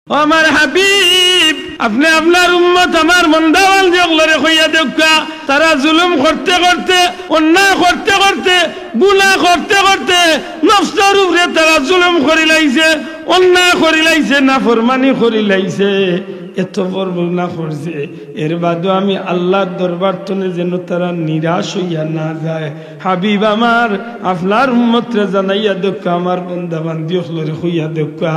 আমার হাবিব আপনি আপনার উম্মত আমার মন্দাওয়াল যেগুলোরে কইয়া দেখা তারা জুলুম করতে করতে অন্যায় করতে করতে গুনাহ করতে করতে নফসের উপরে তারা জুলুম করি লাইছে অন্যায় করি লাইছে নাফরমানি করি লাইছে এত বড় গুনাহ করছে এর বাদও আমি আল্লাহর দরবার তনে যেন তারা নিরাশ হইয়া না যায় হাবিব আমার আপনার উম্মতরে জানাইয়া দেখা আমার বান্দা বান্দি হলরে হইয়া দেখা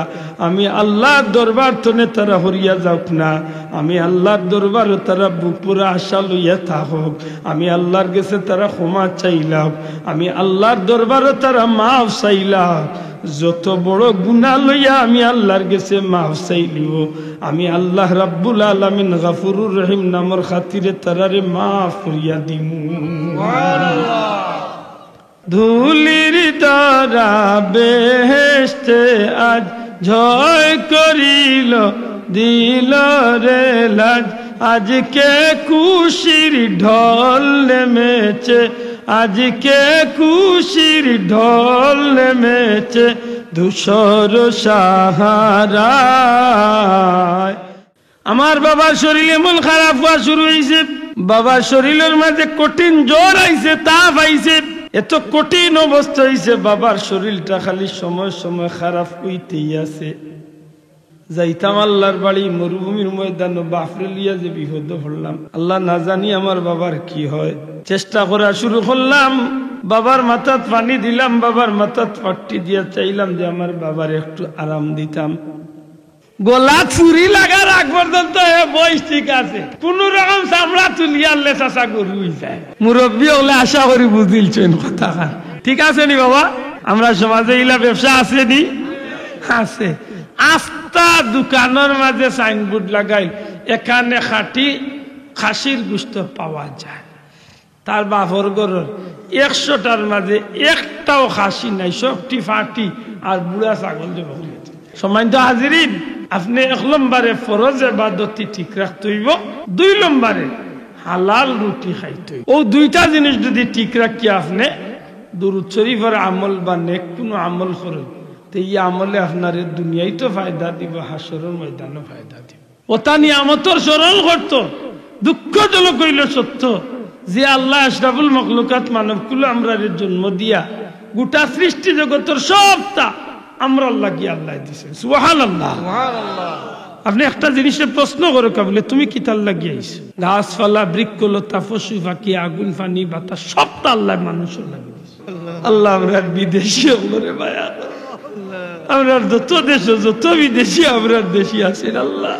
আমি আল্লাহর দরবার তনে তারা হরিয়া যাওক না আমি আল্লাহর দরবারে তারা বুক পুরা আশা লইয়া থাকুক আমি আল্লাহর কাছে তারা ক্ষমা চাইলাম আমি আল্লাহর দরবারে তারা মাফ চাইলাম যত বড় গুনাহ লইয়া আমি আল্লাহর কাছে মাফ চাইলিও আমি আল্লাহ রাব্বুল আলামিন গফুরুর রহিম নামের খাতিরে তারারে মাফ করিয়া দিমু সুবহানাল্লাহ ধুলির তারা বেহেশতে আজ জয় করিল দিল রে লাজ আজকে খুশির ঢল নেমেছে আজকে খুশির ঢল নেমেছে ধূসর সাহারায় আমার বাবার শরীরে মন খারাপ হওয়া শুরু হয়েছে বাবার শরীরের মাঝে কঠিন জ্বর আইছে তাপ আইছে এত কঠিন অবস্থা হয়েছে বাবার শরীরটা খালি সময় সময় খারাপ হইতেই আছে যাইতাম আল্লাহর বাড়ি মরুভূমির ময়দান বাফরে লিয়া যে বিপদ পড়লাম আল্লাহ না জানি আমার বাবার কি হয় চেষ্টা করা শুরু করলাম বাবার মাথাত পানি দিলাম বাবার মাথাত পাট্টি দিয়া চাইলাম যে আমার বাবার একটু আরাম দিতাম গলা চুরি লাগার আগ পর্যন্ত বয়স ঠিক আছে কোন রকম চামড়া তুলিয়া লেসা গরু যায় মুরব্বী হলে আশা করি বুঝিলছেন কথা ঠিক আছে নি বাবা আমরা সমাজে ইলা ব্যবসা আছে নি আছে আস্তা দোকানের মাঝে সাইনবোর্ড লাগাই এখানে খাঁটি খাসির গোশত পাওয়া যায় তার বাপর ঘরের 100টার মাঝে একটাও খাসি নাই সবটি ফাটি আর বুড়া ছাগল যে বকরি সম্মানিত হাজিরিন আপনি 1 নম্বরে ফরজ ইবাদতটি ঠিক রাখতে হইব 2 নম্বরে হালাল রুটি খাইতে হইব ও দুইটা জিনিস যদি ঠিক রাখি আপনি দুরূদ শরীফের আমল বা নেক কোনো আমল করেন তো এই আমলে আপনার দুনিয়ায় তো ফায়দা দিব হাসরের ময়দানও ফায়দা দিব ওটা নিয়ামতের স্মরণ করতো দুঃখজনক হইল সত্য যে আল্লাহ আশরাফুল মখলুকাত মানবকুল আমরা জন্ম দিয়া গোটা সৃষ্টি জগতের সবটা আমরা লাগি আল্লাহ দিয়েছেন সুবহানাল্লাহ সুবহানাল্লাহ আপনি একটা জিনিসের প্রশ্ন করো বলে তুমি কি তার লাগিয়ে আইছো গাছপালা বৃক্ষলতা পশু পাখি আগুন পানি বাতাস সবটা আল্লাহ মানুষের লাগিয়ে দিয়েছে আল্লাহ আমরা বিদেশি ওরে ভাইয়া আমরা যত দেশ যত বিদেশি আমরা দেশি আছেন আল্লাহ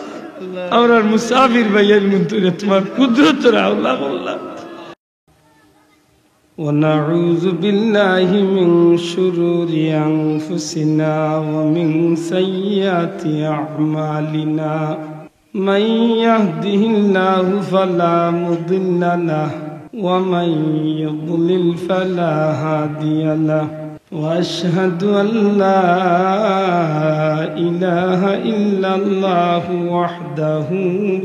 আমরা মুসাফির ভাইয়ের মন্তরে তোমার কুদরতের আল্লাহ আল্লাহ ونعوذ بالله من شرور أنفسنا ومن سيئات أعمالنا من يهده الله فلا مضل له ومن يضلل فلا هادي له وأشهد أن لا إله إلا الله وحده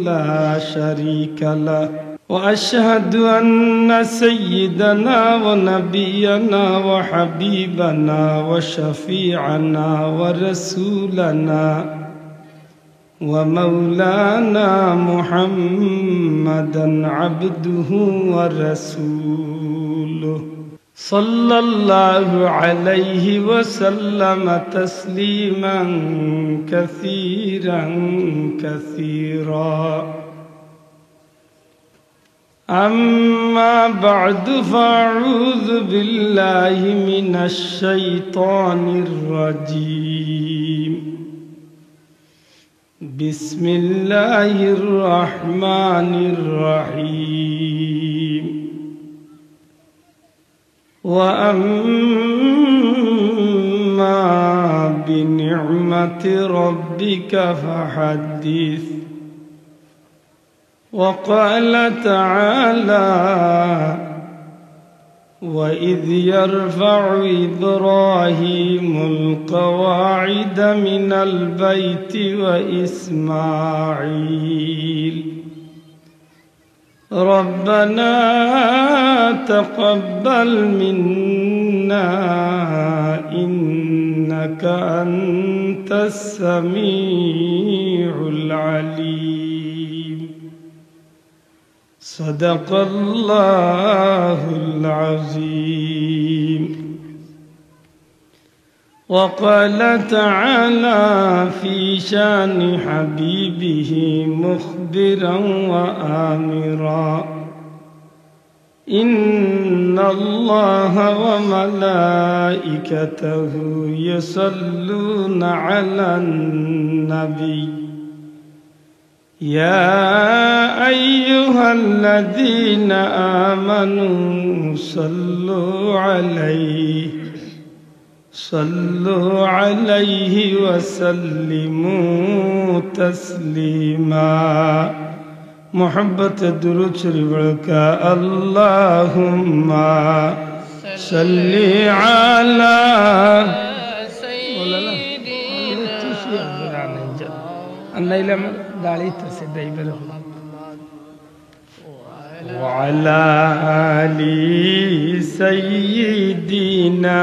لا شريك له وأشهد أن سيدنا ونبينا وحبيبنا وشفيعنا ورسولنا ومولانا محمدا عبده ورسوله صلى الله عليه وسلم تسليما كثيرا كثيرا أما بعد فأعوذ بالله من الشيطان الرجيم بسم الله الرحمن الرحيم وأما بنعمة ربك فحدث وقال تعالى وإذ يرفع إبراهيم القواعد من البيت وإسماعيل ربنا تقبل منا إنك أنت السميع সাদাকাল্লাহুল আযীম। وقال تعالى في شان حبيبه مخبرا وآمرا إن الله وملائكته يصلون على النبي يا أيها الذين آمنوا صلوا عليه وسلموا تسليما محبت درود شریف کا اللهم صل على سيدنا وعلى آل سيدنا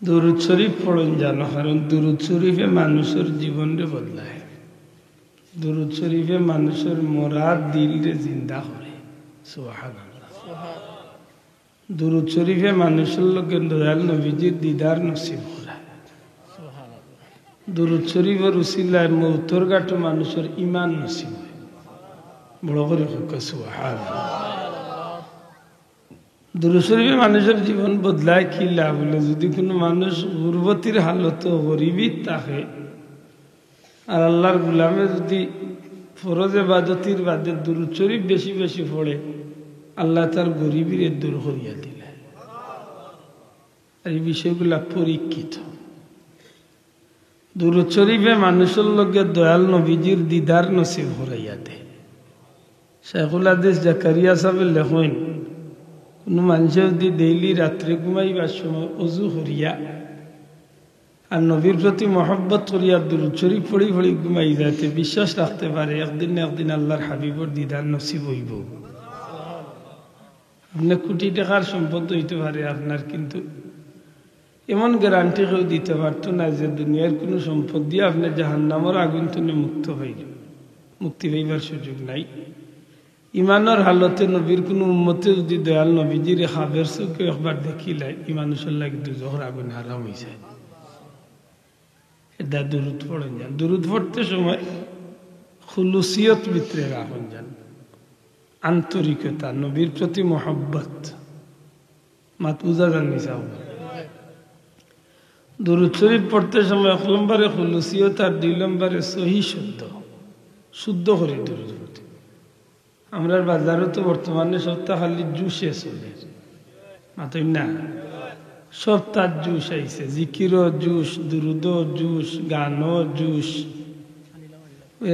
দুরূদ শরীফ পড়ুন জানো, কারণ দুরূদ শরীফে মানুষের জীবনরে বদলায়। দুরূদ শরীফে মানুষের মরার দিলরে জিন্দা করে। সুবহানাল্লাহ। দুরূদ শরীফে মানুষের লোকের দয়াল নবীজির দিদার নসিব করে। দুরূদ শরীফের উসিলায় মৌতর গাঁটো মানুষের ইমান নসিব হয়। বড় করে সুবহানাল্লাহ। দুরূদ শরীফে মানুষের জীবন বদলায় কি লাভ হলো? যদি কোনো মানুষ গুরবতির হালত গরিবী থাকে আর আল্লাহর গুলামে যদি ফরজ ইবাদতির বাদে দুরূদ শরীফ বেশি বেশি পড়ে, আল্লাহ তার গরিবীর দূর করিয়া দিলেন। এই বিষয়গুলা পরীক্ষিত। দুরূদ শরীফে মানুষের লগে দয়াল নবীজির দিদার নসিব করাইয়া দেয়। শাইখুল হাদিস জাকারিয়া সাহেব লেখেন, কোনো মানুষে যদি ডেইলি রাত্রে ঘুমাইবার সময় অজু করিয়া আর নবীর প্রতি মহব্বত করিয়া দুরূদ শরীফ পড়ি পড়ি ঘুমাই যাতে বিশ্বাস রাখতে পারে একদিন না একদিন আল্লাহর হাবিবর দিদার নসিব হইব। আপনার কোটি টাকার সম্পদ হইতে পারে আপনার, কিন্তু এমন গ্যারান্টি কেউ দিতে পারত না যে দুনিয়ার কোনো সম্পদ দিয়ে আপনার জাহান্নামের আগুন থেকে মুক্তি পাইবার সুযোগ নাই। ইমানের হালতে নবীর কোনো উম্মতে যদি দয়াল নবীজির খাবের চোখে একবার দেখিলে মানুষের লাগে দুজখের আগুন হারাম হয়ে যায়। এটা দুরূদ পড়েন যান। দুরূদ পড়তে সময় খুলুসিয়ত ভিতরে রাখুন যান, আন্তরিকতা, নবীর প্রতি মহব্বত মাত বুঝা যান নিসাও। দুরূদ শরীফ পড়তে সময় 1 নম্বরে খুলুসিয়ত আর 2 নম্বরে সহি শুদ্ধ করে দুরূদ পড়তে। আমরা বাজারে তো বর্তমানে সপ্তাহ খালি জুসে চলে, মাতই না সব তার জুস আইছে, জিকিরও জুস, দুরুদও জুস, গানও জুস।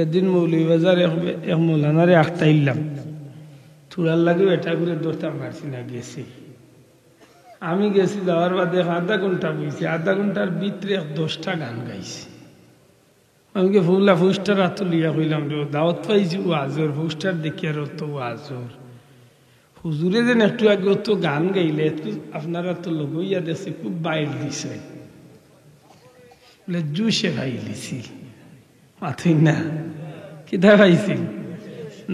এদিন মৌলভীবাজার এক মৌলানারে আখতাইলাম, থুড়ার লাগে এটা করে দৌড়তাম পারছি না, গেছি। আমি গেছি, যাওয়ার বাদে 1/2 ঘন্টা বইছি, 1/2 ঘন্টার ভিতরে 10টা গান গাইছি। আমি ফুলা ফুস্টার হাত লিয়া কইলাম রে, দাওয়াত পাইছি ওয়াজর, ফুস্টার দেখি আর তো ওয়াজর হুজুরে যেন একটু আগে তো গান গাইলে আপনারা তো লগইয়া দেখছি খুব বাইর দিছে বলে জুসে ভাই দিছি মাথুই না কিতা ভাইছি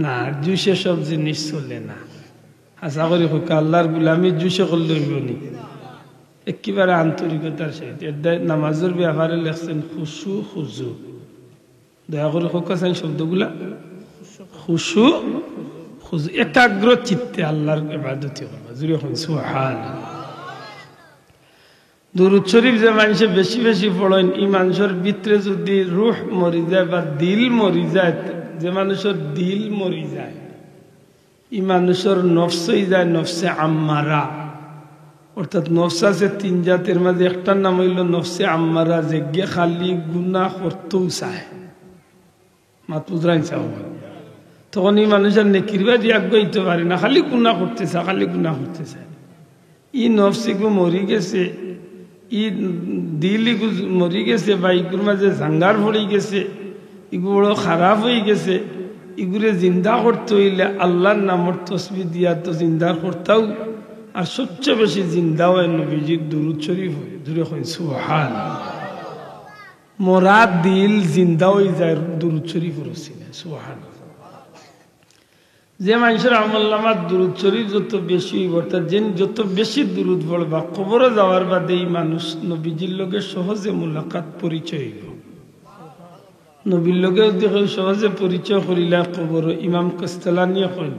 না, জুসে সব জিনিস চলে না। আশা করি হোক আল্লাহর গুলামি জুসে করলে হইব নি, একেবারে আন্তরিকতার সাথে। নামাজের ব্যাপারে লেখছেন খুশু খুজু, দয়া করে হোক শব্দগুলা খুশু খুজু, একাগ্র চিত্তে আল্লাহর ইবাদতি করবা। জুড়ে হন সুবহানাল্লাহ। দুরূদ শরীফ যে মানুষে বেশি বেশি পড়েন, এই মানুষের ভিতরে যদি রূহ মরি যায় বা দিল মরি যায়, যে মানুষের দিল মরি যায়, এই মানুষের নফস হয়ে যায় নফসে আম্মারা। অর্থাৎ নফস আছে 3 জাতের মাঝে একটার নাম হইল নফসে আম্মারা, যে গে খালি গুনাহ করতেও চায়, মাতুজরাই চাও। তখন এই মানুষের নেকির বাড়ি আগাইতে পারে না, খালি গুনাহ করতে চায়, খালি গুনাহ করতে চায়। ই নফসিগু মরি গেছে, ই দিলিগু মরি গেছে, বা ইগুর মাঝে জাঙ্গার পড়ে গেছে, ইগুলো খারাপ হয়ে গেছে। ইগুলো জিন্দা করতে হইলে আল্লাহর নামর তসবিহ দিয়া তো জিন্দা করতাও, আর সবচেয়ে বেশি জিন্দা হয় নবীজির দুরূদ শরীফ হয়। জুড়ে হয় সুবহানাল্লাহ। মরা দিল জিন্দা হয়ে যায় দুরূদ শরীফ রসিলে সুবহানাল্লাহ। যে মানুষের আমল নামার দুরূদ শরীফ যত বেশি অর্থাৎ যে যত বেশি দুরূদ পড়বা কবরে যাওয়ার বাদে এই মানুষ নবীজির লগে সহজে মুলাকাত পরিচয় হইব। নবীর লগে দেখে সহজে পরিচয় করিলা কবর ইমাম কাস্তালানি কইল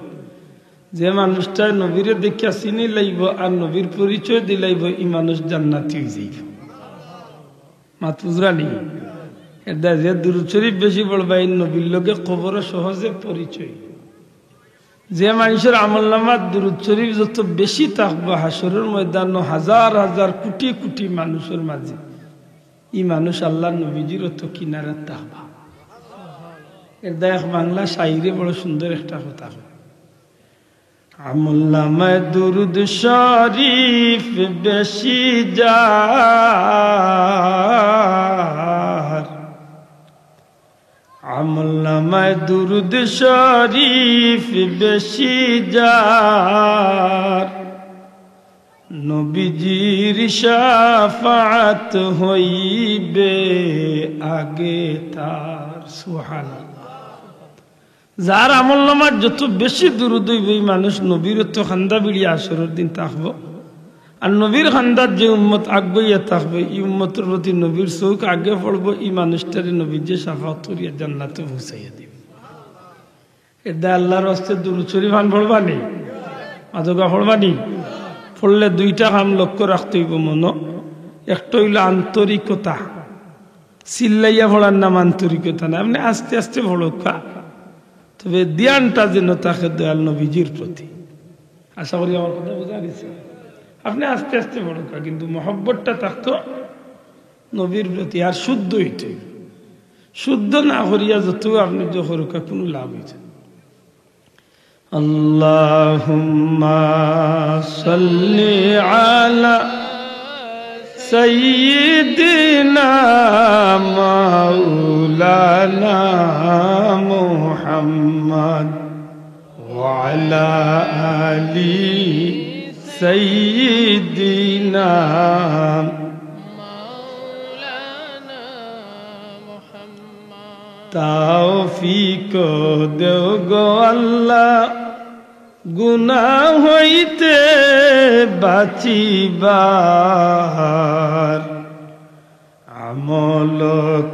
যে মানুষটা নবীরে দেখিয়া চিনি লাইব আর নবীর পরিচয় দিলাইব এই মানুষ জান্নাতি হয়ে যাইব। মাতুজরানি এটা যে দুরূদ শরীফ বেশি পড়বা এই নবীর লগে কবর সহজে পরিচয়। যে মানুষের আমল নামার দুরূদ শরীফ যত বেশি থাকবে হাসরের ময়দান হাজার হাজার কোটি কোটি মানুষের মাঝে এই মানুষ আল্লাহ নবীজির তো কিনারে থাকবা। এর দেখ বাংলা শাইরে বড় সুন্দর একটা কথা হয়, আমল নামায় দুরূদ শরীফ বেশি যার, আমল নামায় দুরূদ শরীফ বেশি যার, নবীজির শাফাত হইবে আগে তার। সুবহানাল্লাহ। যার আমল নামার যত বেশি দুরূদ হইবে এই মানুষ নবীর তো খান্দা বিড়িয়ে আসরের দিন থাকবো। আর নবীর খান্দার যে উম্মত আগবইয়া থাকবে এই উম্মতের প্রতি নবীর চোখ আগে পড়বো, এই মানুষটারে নবীর যে শাফাত করিয়া জান্নাতে পৌঁছাইয়া দিবে। এটা আল্লাহর হস্তে দুরূদ শরীফ আন পড়বানি আদগা পড়বানি। পড়লে দুইটা কাম লক্ষ্য রাখতে হইব মনো। একটা হইল আন্তরিকতা, চিল্লাইয়া পড়ার নাম আন্তরিকতা না, আপনি আস্তে আস্তে পড়োকা, তবে ধ্যানটা যেন থাকে দয়াল নবীজির প্রতি। আশা করি আমার কথা বোঝা গেছে। আপনি আস্তে আস্তে পড়োকা কিন্তু মহব্বতটা থাকতো নবীর প্রতি। আর শুদ্ধ হইতে, শুদ্ধ না করিয়া যত আপনি যে করোকা কোনো লাভ হয়েছে। আল্লাহুম্মা সাল্লি আলা সাইয়্যিদিনা মাওলানা মুহাম্মদ ওয়া আলা আলি সাইয়্যিদিনা মাওলানা মুহাম্মদ। তৌফিক দেও গো আল্লাহ গুনাহ হইতে বাঁচিবার, আমল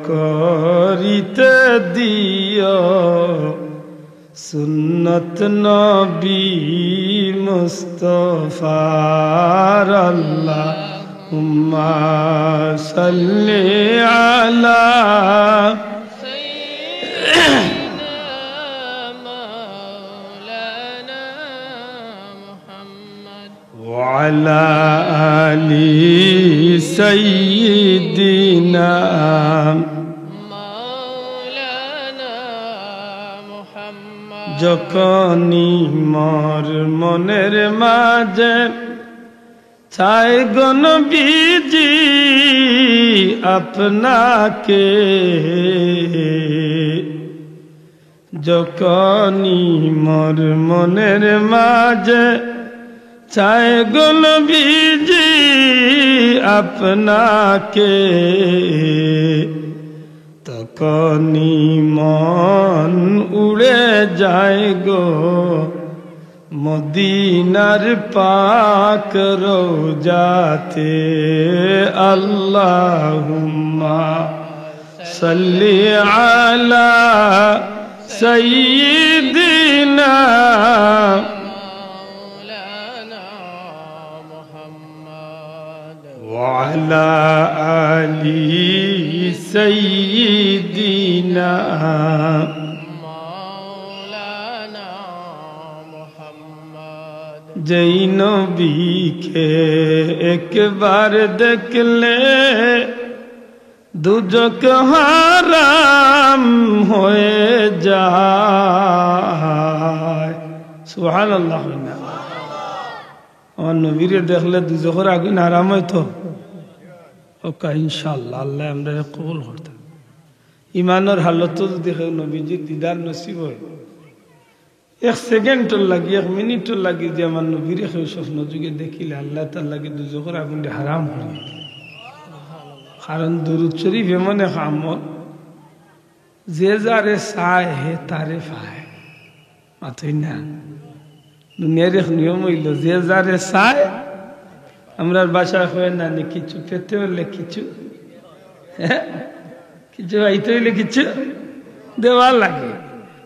করিতে দিও সুন্নত নবী মুস্তাফার। আল্লাহুম্মা সাল্লি আলা وعلى آل سيدنا مولانا محمد। যখনই মোর মনের মাঝে চাই গো নবীজি আপনাকে, যখনই মোর মনের মাঝে চাই গো নবীজি আপনাকে, তখনই মন উড়ে যায় গো মদিনার পাক রওজাতে। আল্লাহুম্মা সাল্লি আলা সাইয়্যিদিনা وعلى آل سيدنا مولانا محمد। যেই নবীকে একবার দেখলে দুজক হারাম হয়ে যায়। সুবহানাল্লাহ। আমার নবীরে দেখলে দুজকের আগুন হারাম হইতো ওকা ইনশাআল্লাহ আল্লাহ আমরা কবুল করতাম। ইমানের হালত যদি নবীজির দিদার নসিব হয়, এক সেকেন্ডর লাগি এক মিনিটর লাগি যে আমার নবীরে স্বপ্ন যুগে দেখিলে আল্লাহ তার লাগে দুজকের আগুন হারাম করে কারণ দুরূদ শরীফ এমন এক আমল যে যারে চায় হে তারে পায় মাথই না দুনিয়ার এক নিয়ম হইল যে যারে চায় আমরা বাসায় হয়ে না কিছু পেতে হলে কিছু কিছু আইতে হইলে কিছু দেওয়া লাগে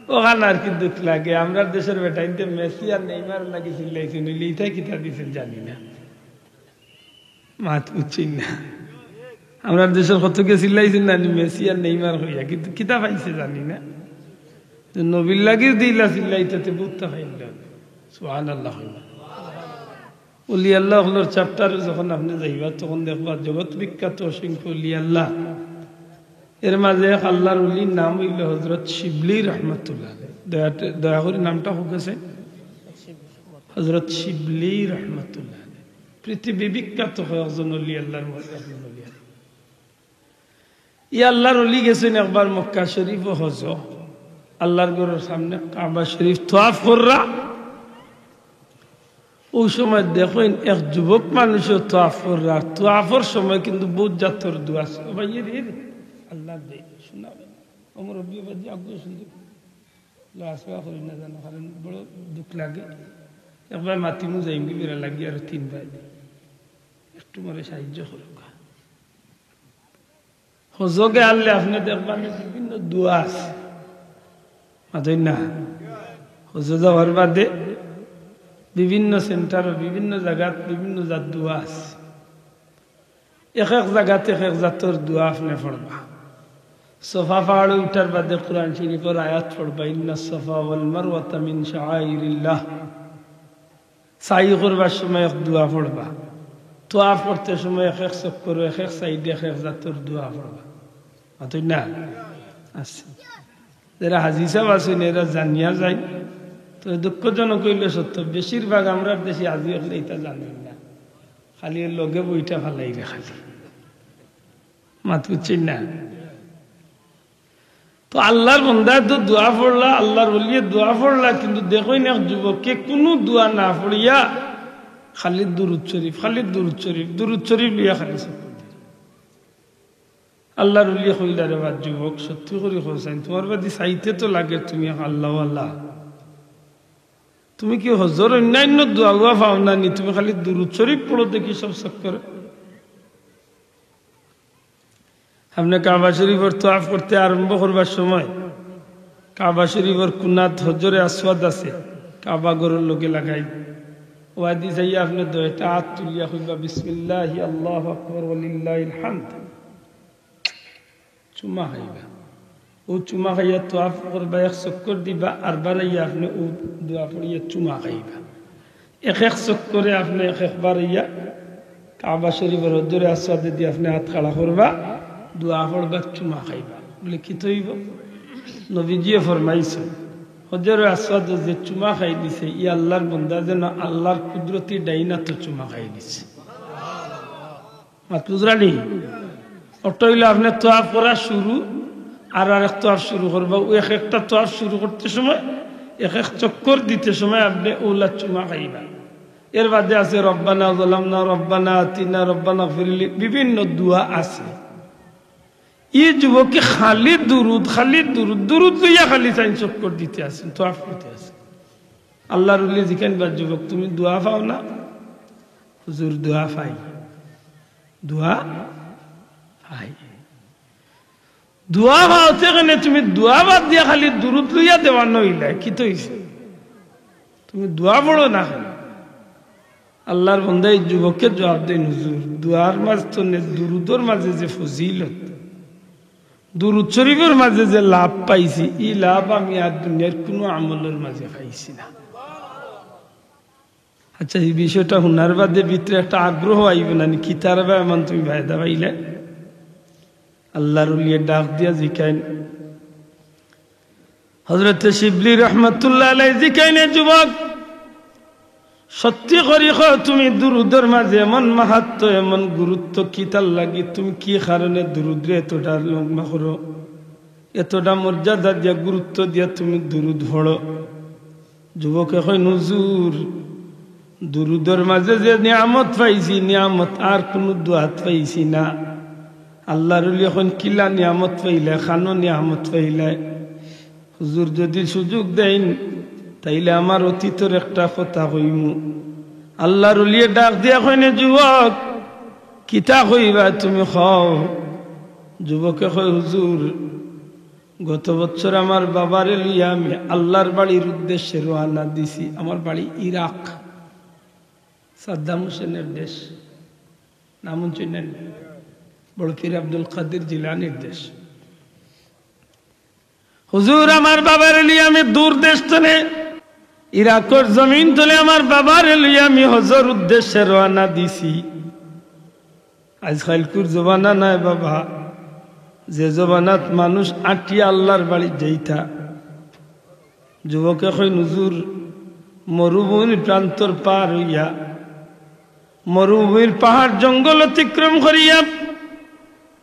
ওখানে আর কি দুঃখ লাগে আমরা দেশের বেটা ইনতে মেসি আর নেইমার লাগে চিল্লাইছি নিলে ইটাই কিতা দিছেন জানি না মাত বুঝছি না আমরা দেশের কত কে চিল্লাইছেন না মেসি আর নেইমার হইয়া কিন্তু কিতা পাইছে জানি না নবীর লাগে দিলা চিল্লাইতে বুঝতে পাইল সুবহানাল্লাহ ওলি আল্লাহ হলোর চ্যাপ্টার যখন আপনি যাইবা তখন দেখবা জগৎ বিখ্যাত অসংখ্য ওলি আল্লাহ এর মাঝে এক আল্লাহর ওলির নাম হইল হযরত শিবলি রহমাতুল্লাহ দয়া করে নামটা হোকেছে হযরত শিবলি রহমাতুল্লাহ পৃথিবী বিখ্যাত একজন ওলি আল্লাহর মধ্যে ই আল্লাহর ওলি গেছেন একবার মক্কা শরীফ ও হজ আল্লাহর ঘরের সামনে কাবা শরীফ তোয়াফ কররা ওই সময় দেখেন এক যুবক মানুষও তোয়াফ কররা তোয়াফের সময় কিন্তু বহুত জাতর দোয়া ভাই আল্লাহ দে শোনাবেন আমার রবিবাদী আগ্রহ শুনতে আসবা করি না জানো কারণ বড় দুঃখ লাগে একবার মাতিমু যাইমকি বেড়া লাগি আর 3 ভাই একটু মরে সাহায্য করুক হজকে আনলে আপনি দেখবেন বিভিন্ন দোয়া আছে মাতই না হজ যাওয়ার বাদে বিভিন্ন সেন্টার বিভিন্ন জায়গাত বিভিন্ন জাত দোয়া আছে এক এক জায়গাতে এক এক জাতর দোয়া আপনি পড়বা সফা পাহাড়ে উঠার বাদে কোরআন শরীফের আয়াত পড়বা ইন্না সফা ওয়াল মারওয়াতা মিন শাআইরিল্লাহ সাই করবার সময় এক দোয়া পড়বা তোয়াফ করতে সময় এক এক চক্কর এক এক সাইডে এক এক জাতর দোয়া পড়বা মাতই না আছে যারা হাজি সাহেব আছেন এরা জানিয়া যায় তো দুঃখজনক হইলে সত্য বেশিরভাগ আমরা দেশে হাজি হলে এটা জানি না খালি লগে বইটা ফালাই রে খালি মাত বুঝছেন না তো আল্লাহর বান্দায় তো দোয়া পড়লা আল্লাহর বলিয়ে দোয়া পড়লা কিন্তু দেখোই না যুবককে কোনো দোয়া না পড়িয়া খালি দুরূদ শরীফ লিয়া খালি আল্লাহর বলিয়ে কইলা রে বাদ যুবক সত্যি করে কইছেন তোমার বাদি চাইতে তো লাগে তুমি আল্লাহ আল্লাহ তুমি কি হজর অন্যান্য দোয়া গুয়া পাও না নি তুমি খালি দুরূদ শরীফ পড়ো দেখি সব চক্করে আপনি কাবা শরীফের তোয়াফ করতে আরম্ভ করবার সময় কাবা শরীফের কুনাত হজরে আসওয়াদ আছে কাবা গরের লোকে লাগাই ওয়াদি যাইয়া আপনি দুইটা হাত তুলিয়া কইবা বিসমিল্লাহি আল্লাহু আকবার ওয়ালিল্লাহিল হামদ চুমা খাইবা ও চুমা খাইয়া তোয়াফ করবা এক চক্কর দিবা আর বারাইয়া আপনি ও দোয়া পড়িয়া চুমা খাইবা এক এক চক্করে আপনি এক একবার ইয়া কাবা শরীফের হজরে আসওয়াদে দিয়ে আপনি হাত খাড়া করবা দোয়া পড়বা চুমা খাইবা বলে কি তৈব নবীজিয়ে ফরমাইছে হজরে আসওয়াদ যে চুমা খাই দিছে ই আল্লাহর বান্দা যেন আল্লাহর কুদরতি ডাইনা তো চুমা খাই দিছে মাতুজরানি ওটা হইলে আপনি তোয়াফ করা শুরু আর এক তোয়াফ শুরু করবা ও এক একটা তোয়াফ শুরু করতে সময় এক এক চক্কর দিতে সময় আপনি ওলা চুমা খাইবা এর বাদে আছে রব্বানা যালামনা রব্বানা আতিনা রব্বানা গফিরলি বিভিন্ন দোয়া আছে ই যুবককে খালি দুরুদ লইয়া খালি চাইন চক্কর দিতে আছেন তোয়াফ করতে আছেন আল্লাহর ওলি জিকান বা যুবক তুমি দোয়া পাও না হুজুর দোয়া পাই দোয়া পাওতে গেলে তুমি দোয়া বাদ দিয়া খালি দুরুদ লইয়া দেওয়ার নইলা কি তো হইছে তুমি দোয়া পড়ো না আল্লাহর বান্দা এই যুবককে জবাব দেন হুজুর দোয়ার মাঝে তো দুরুদর মাঝে যে ফজিলত দুরূদ শরীফের মাঝে যে লাভ পাইছি ই লাভ আমি আর দুনিয়ার কোনো আমলের মাঝে পাইছি না আচ্ছা এই বিষয়টা হুনার বাদে ভিতরে একটা আগ্রহ আইবে না কি তার এমন তুমি ভাইদা পাইলে আল্লাহর ওলিয়ে ডাক দিয়া জিকাইন হযরত শিবলি রহমাতুল্লাহ আলাইহি জিকাইনে যুবক সত্যি করি তুমি দুরুদের মাঝে এমন মাহাত্ম্য এমন গুরুত্ব কি তার লাগি তুমি কি কারণে দুরুদরে এতটা লম্বা করো এতটা মর্যাদা দিয়া গুরুত্ব দিয়া তুমি দুরুদ পড়ো যুবকে কয় হুজুর দুরুদের মাঝে যে নিয়ামত পাইছি নিয়ামত আর কোনো দোয়াত পাইছি না আল্লাহর ওলি এখন কিলা নিয়ামত পাইলে, খানো নিয়ামত পাইলে। হুজুর যদি সুযোগ দেন তাইলে আমার অতীতের একটা কথা কইমু। আল্লাহর ওলিয়ে ডাক দিয়া কইনে, যুবক কিতা কইবা তুমি খাও। যুবকে কয়, হুজুর গত বছর আমার বাবারে লইয়া আমি আল্লাহর বাড়ির উদ্দেশ্যে রওনা দিছি। আমার বাড়ি ইরাক, সাদ্দাম হোসেনের দেশ, নাম চিনেন? বড় পীর আব্দুল কাদের জিলানির দেশ। হুজুর আমার বাবারে লইয়া আমি দূর দেশ তলে, ইরাকের জমিন তলে আমার বাবারে লইয়া আমি হজর উদ্দেশ্যে রওনা দিছি। আজকালকুর জমানা নাই বাবা, যে জমানাত মানুষ আটিয়া আল্লাহর বাড়ি যাইতা। যুবকে কই, হুজুর মরুভূমির প্রান্তর পার হইয়া, মরুভূমির পাহাড় জঙ্গল অতিক্রম করিয়া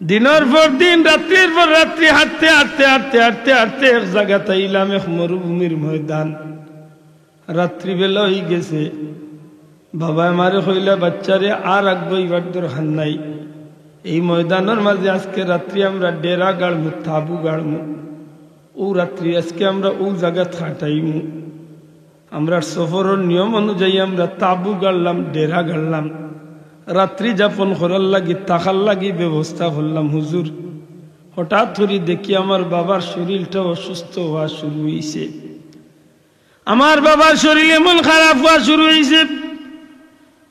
দিনের পর দিন রাত্রির পর রাত্রি হাঁটতে হাঁটতে হাঁটতে হাঁটতে হাঁটতে এক জায়গা তাইলাম, এক মরুভূমির ময়দান। রাত্রিবেলা হয়ে গেছে। বাবা আমারে কইলা, বাচ্চারে আর আগবো ইবার দরকার নাই, এই ময়দানের মাঝে আজকে রাত্রি আমরা ডেরা গাড়মু, তাবু গাড়মু। ও রাত্রি আজকে আমরা ও জায়গা থাটাইমু। আমরা সফরের নিয়ম অনুযায়ী আমরা তাবু গাড়লাম, ডেরা গাড়লাম, রাত্রি যাপন করার লাগি, থাকার লাগি ব্যবস্থা করলাম। হুজুর হঠাৎ করে দেখি আমার বাবার শরীরটা অসুস্থ হওয়া শুরু হয়েছে। আমার বাবার শরীর এমন খারাপ হওয়া শুরু হয়েছে,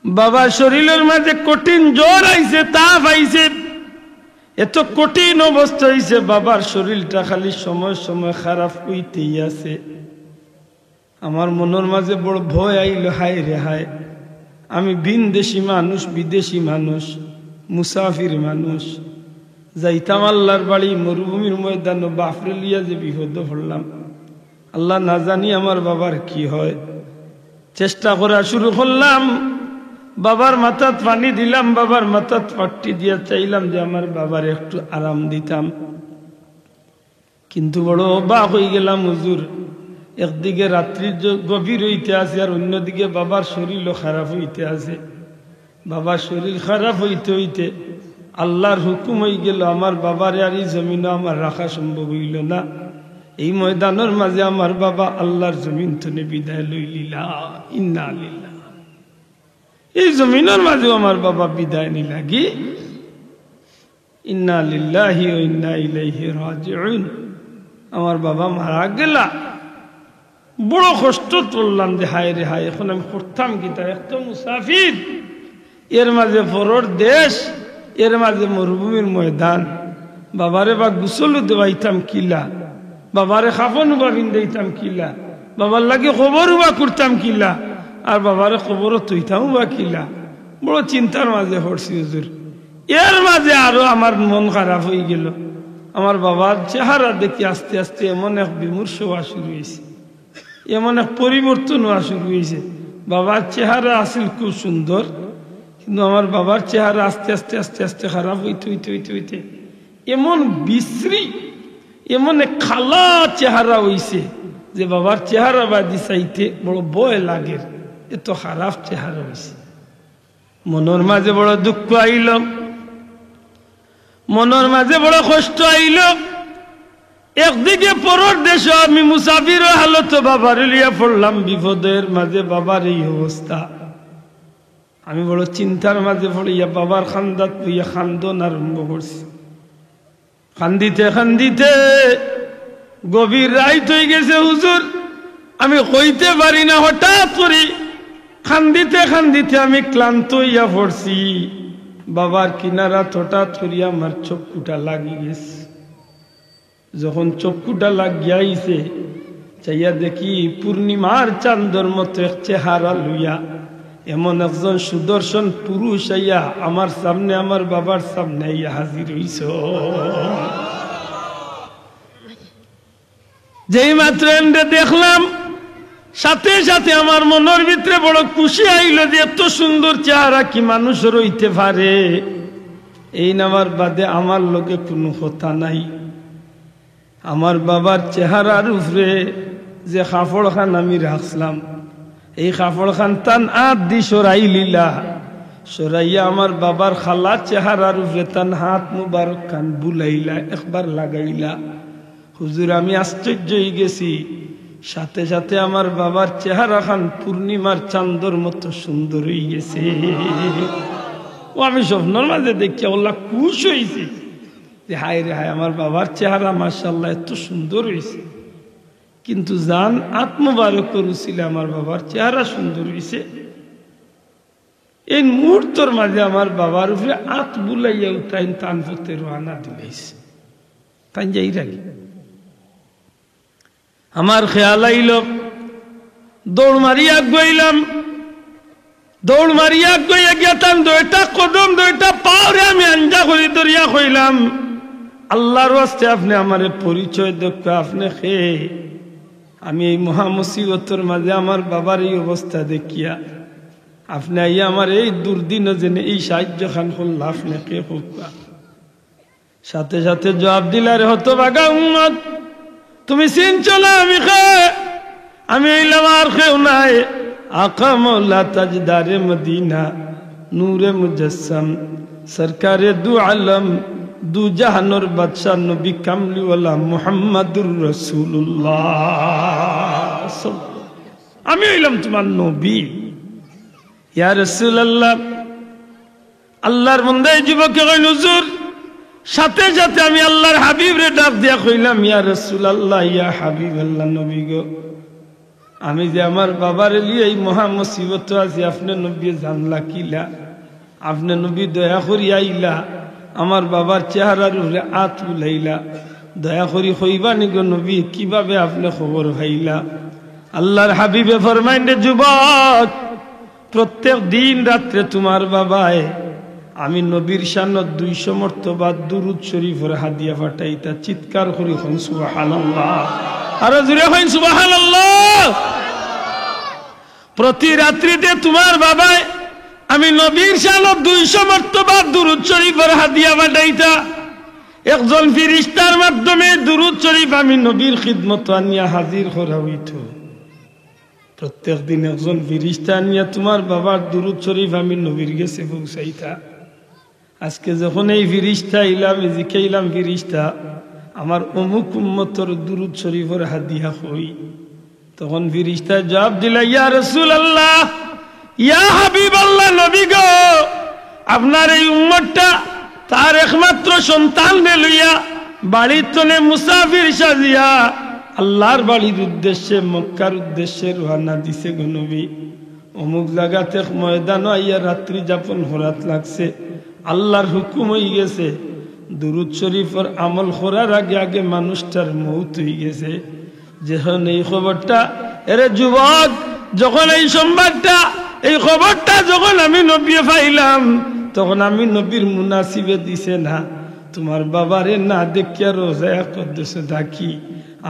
বাবার শরীরের মাঝে কঠিন জ্বর আইছে, তাপ আইছে, এত কঠিন অবস্থা হয়েছে। বাবার শরীরটা খালি সময় সময় খারাপ হইতেই আছে। আমার মনের মাঝে বড় ভয় আইল, হায় রে হায়, আমি ভিনদেশী মানুষ, বিদেশি মানুষ, মুসাফির মানুষ, যাইতাম আল্লাহর বাড়ি মরুভূমির ময়দান, বাপরে লিয়া যে বিপদ পড়লাম। আল্লাহ না জানি আমার বাবার কি হয়। চেষ্টা করা শুরু করলাম, বাবার মাথাত পানি দিলাম, বাবার মাথাত পাট্টি দিয়া চাইলাম যে আমার বাবার একটু আরাম দিতাম। কিন্তু বড় অবাক হয়ে গেলাম হুজুর, একদিকে রাত্রি গভীর হইতে আছে আর অন্যদিকে বাবার শরীরও খারাপ হইতে আছে। বাবার শরীর খারাপ হইতে হইতে আল্লাহর হুকুম হয়ে গেল, আমার বাবার আর এই জমিনও আমার রাখা সম্ভব হইল না। এই ময়দানের মাঝে আমার বাবা আল্লাহর জমিন থেকে বিদায় লইলিলা। ইন্না লিল্লাহ। এই জমিনের মাঝেও আমার বাবা বিদায় নিলাগি। ইন্না লিল্লাহি ওয়া ইন্না ইলাইহি রাজিউন। আমার বাবা মারা গেলা, বড় কষ্ট তুললাম যে হায় রে হায়, এখন আমি করতাম কি? তা এক তো মুসাফির, এর মাঝে পরর দেশ, এর মাঝে মরুভূমির ময়দান। বাবারে বা গোসল দেওয়াইতাম কিলা, বাবারে খাফন বা ভিন্দাইতাম কিলা, বাবার লাগে খবর বা করতাম কিলা, আর বাবারে খবরও তৈতাম বা কিলা। বড় চিন্তার মাঝে পড়ছি হুজুর। এর মাঝে আরো আমার মন খারাপ হয়ে গেল। আমার বাবার চেহারা দেখি আস্তে আস্তে এমন এক বিমর্ষ হওয়া শুরু হয়েছে, এমন এক পরিবর্তন হওয়া শুরু হয়েছে। বাবার চেহারা আসিল খুব সুন্দর, কিন্তু আমার বাবার চেহারা আস্তে আস্তে আস্তে আস্তে খারাপ হইতে হইতে হইতে হইতে এমন বিশ্রী, এমন এক খালা চেহারা হইছে যে বাবার চেহারা বাদি চাইতে বড় ভয় লাগে, এত খারাপ চেহারা হইছে। মনের মাঝে বড় দুঃখ আইল, মনের মাঝে বড় কষ্ট আইল। একদিকে পরর দেশে আমি মুসাফির হালত, বাবার লিয়া পড়লাম বিপদের মাঝে, বাবার এই অবস্থা। আমি বড় চিন্তার মাঝে পড়িয়া বাবার খান্দাত পুইয়া খান্দন আরম্ভ করছি। খান্দিতে খান্দিতে গভীর রাত হয়ে গেছে হুজুর, আমি কইতে পারি না। হঠাৎ করে খান্দিতে খান্দিতে আমি ক্লান্ত হইয়া পড়ছি। বাবার কিনারা হঠাৎ করিয়া আমার চক্ষুটা লাগি গেছে। যখন চক্ষুটা লাগিয়াইছে, চাইয়া দেখি পূর্ণিমার চাঁদর মতো এক চেহারা লইয়া এমন একজন সুদর্শন পুরুষ আইয়া আমার সামনে, আমার বাবার সামনে আইয়া হাজির হইছ। যেই মাত্র এন্ডে দেখলাম, সাথে সাথে আমার মনের ভিতরে বড় খুশি আইল যে এত সুন্দর চেহারা কি মানুষের হইতে পারে। এই নামার বাদে আমার লোকে কোনো কথা নাই। আমার বাবার চেহারার উপরে যে কাপড় খান আমি রাখলাম, এই কাপড় খান তান আদ দি সরাই লিলা, সরাইয়া আমার বাবার খালা চেহারার উপরে তান হাত মুবারক খান বুলাইলা, একবার লাগাইলা। হুজুর আমি আশ্চর্য হয়ে গেছি, সাথে সাথে আমার বাবার চেহারা খান পূর্ণিমার চাঁদর মতো সুন্দর হয়ে গেছে। ও আমি স্বপ্নের মাঝে দেখি ওলা খুশ হয়েছি যে হায় রে হায়, আমার বাবার চেহারা মাশাআল্লাহ এত সুন্দর হয়েছে। কিন্তু জান আত্মবারক করেছিল আমার বাবার চেহারা সুন্দর হয়েছে, এই মুহূর্তের মাঝে আমার বাবার উপরে আত বুলাইয়া উঠাইন তান পথে রওনা দিলাইছে। তাই যাই রাখি আমার খেয়াল আইল, দৌড় মারিয়া গইলাম, দৌড় মারিয়া গইয়া গেতাম, দুইটা কদম দুইটা পাওরে আমি আঞ্জা করি ধরিয়া কইলাম, আল্লাহর ওয়াস্তে আপনি আমারে পরিচয় দক্ষ, আপনি খেয়ে আমি এই মহা মুসিবতের মাঝে আমার বাবার এই অবস্থা দেখিয়া আপনি আইয়া আমার এই দুর্দিন জেনে এই সাহায্য খান করল, আপনি কে হোক। সাথে সাথে জবাব দিলারে হতো বাগা উম্মত, তুমি চিনছো না আমি খে, আমি এইলাম আর কেউ নাই, আকা মৌলা তাজদারে মদিনা নূরে মুজাসসাম সরকারে দু আলম দু জাহানোর বাদশাহ নবী কামলিওয়ালা মুহাম্মাদুর রাসূলুল্লাহ। আমি হইলাম তোমার নবী। ইয়া রাসূলুল্লাহ, আল্লাহর বান্দা এই যুবককে কইল হুজুর, সাথে সাথে আমি আল্লাহর হাবিব রে ডাক দিয়া কইলাম, ইয়া রাসূলুল্লাহ, ইয়া হাবিবাল্লাহ, নবী গো, আমি যে আমার বাবার লিয়ে এই মহা মুসিবত আছি, আপনি নবী জানলা কিলা, আপনি নবী দয়া করি আইলা আমার বাবার চেহারার উপরে হাত বুলাইলা, দয়া করি কইবানি গো নবী কিভাবে আপনি খবর পাইলা? আল্লাহর হাবিবে ফরমাইন, রে যুবক, প্রত্যেক দিন রাত্রে তোমার বাবায় আমি নবীর শানত 200 মর্তবা দুরূদ শরীফের হাদিয়া পাঠাইতা। চিৎকার করি হন সুবহানাল্লাহ, আর জোরে হন সুবহানাল্লাহ। প্রতি রাত্রিতে তোমার বাবায় আমি নবীর শানত 200 মর্তবা দুরূদ শরীফের হাদিয়া পাঠাইতা। একজন ফেরেশতার মাধ্যমে দুরূদ শরীফ আমি নবীর খিদমত আনিয়া হাজির করা হইত। প্রত্যেক দিন একজন ফেরেশতা আনিয়া তোমার বাবার দুরূদ শরীফ আমি নবীর কাছে পৌঁছাইতা। আজকে যখন এই ফেরেশতা ইলাম জিকাইলাম, ফেরেশতা আমার অমুক উম্মতের দুরূদ শরীফের হাদিয়া কই, তখন ফেরেশতা জবাব দিলা, ইয়া রাসূলুল্লাহ, ইয়া হাবিবাল্লাহ, নবী গো, আপনার এই উম্মতটা তার একমাত্র সন্তান লইয়া বাড়ির তলে মুসাফির সাজিয়া আল্লাহর বাড়ির উদ্দেশ্যে মক্কার উদ্দেশ্যে রওনা দিছে গো নবী। অমুক জায়গাতে ময়দান আইয়া রাত্রি যাপন হরাত লাগছে, আল্লাহর হুকুম হয়ে গেছে, দুরূদ শরীফের আমল করার আগে আগে মানুষটার মৌত হয়ে গেছে। যখন এই খবরটা, এরে যুবক, যখন এই সংবাদটা, এই খবরটা যখন আমি নবী পাইলাম, তখন আমি নবীর মুনাসিবে দিছে না, তোমার বাবারে না দেখিয়া রোজায় কদ্দুসে থাকি,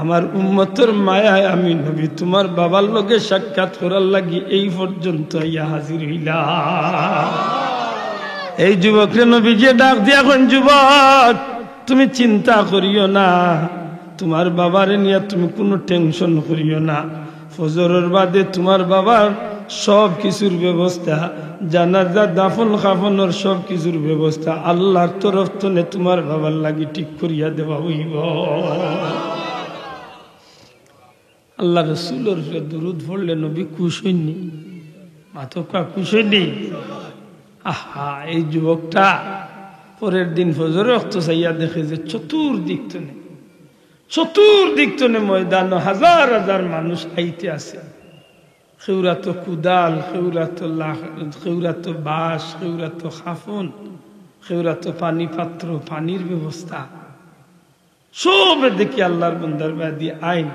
আমার উম্মতের মায়ায় আমি নবী তোমার বাবার লগে সাক্ষাৎ করার লাগি এই পর্যন্ত ইয়া হাজির হইলাম। এই যুবকরে নবী যে ডাক দিয়া কোন, যুবক তুমি চিন্তা করিও না, তোমার বাবারে নিয়ে তুমি কোনো টেনশন করিও না, ফজরের বাদে তোমার বাবার সব কিছুর ব্যবস্থা, জানাজা দাফন কাফনের সব কিছুর ব্যবস্থা আল্লাহর তরফ থেকে তোমার বাবার লাগি ঠিক করিয়া দেওয়া হইব। আল্লাহ রসুলের দুরূদ পড়লে নবী খুশ হইনি, মাতকা খুশ হইনি। আহা, এই যুবকটা পরের দিন ফজরে ওয়াক্ত চাইয়া দেখে যে চতুর্দিক তনে ময়দান হাজার হাজার মানুষ আইতে আছে। খেউরাত কুদাল, খেউরাত বাঁশ, খেউরাত খাফন, খেউরাত পানি পাত্র, পানির ব্যবস্থা সব দেখি আল্লাহর বন্দার বাদি আইন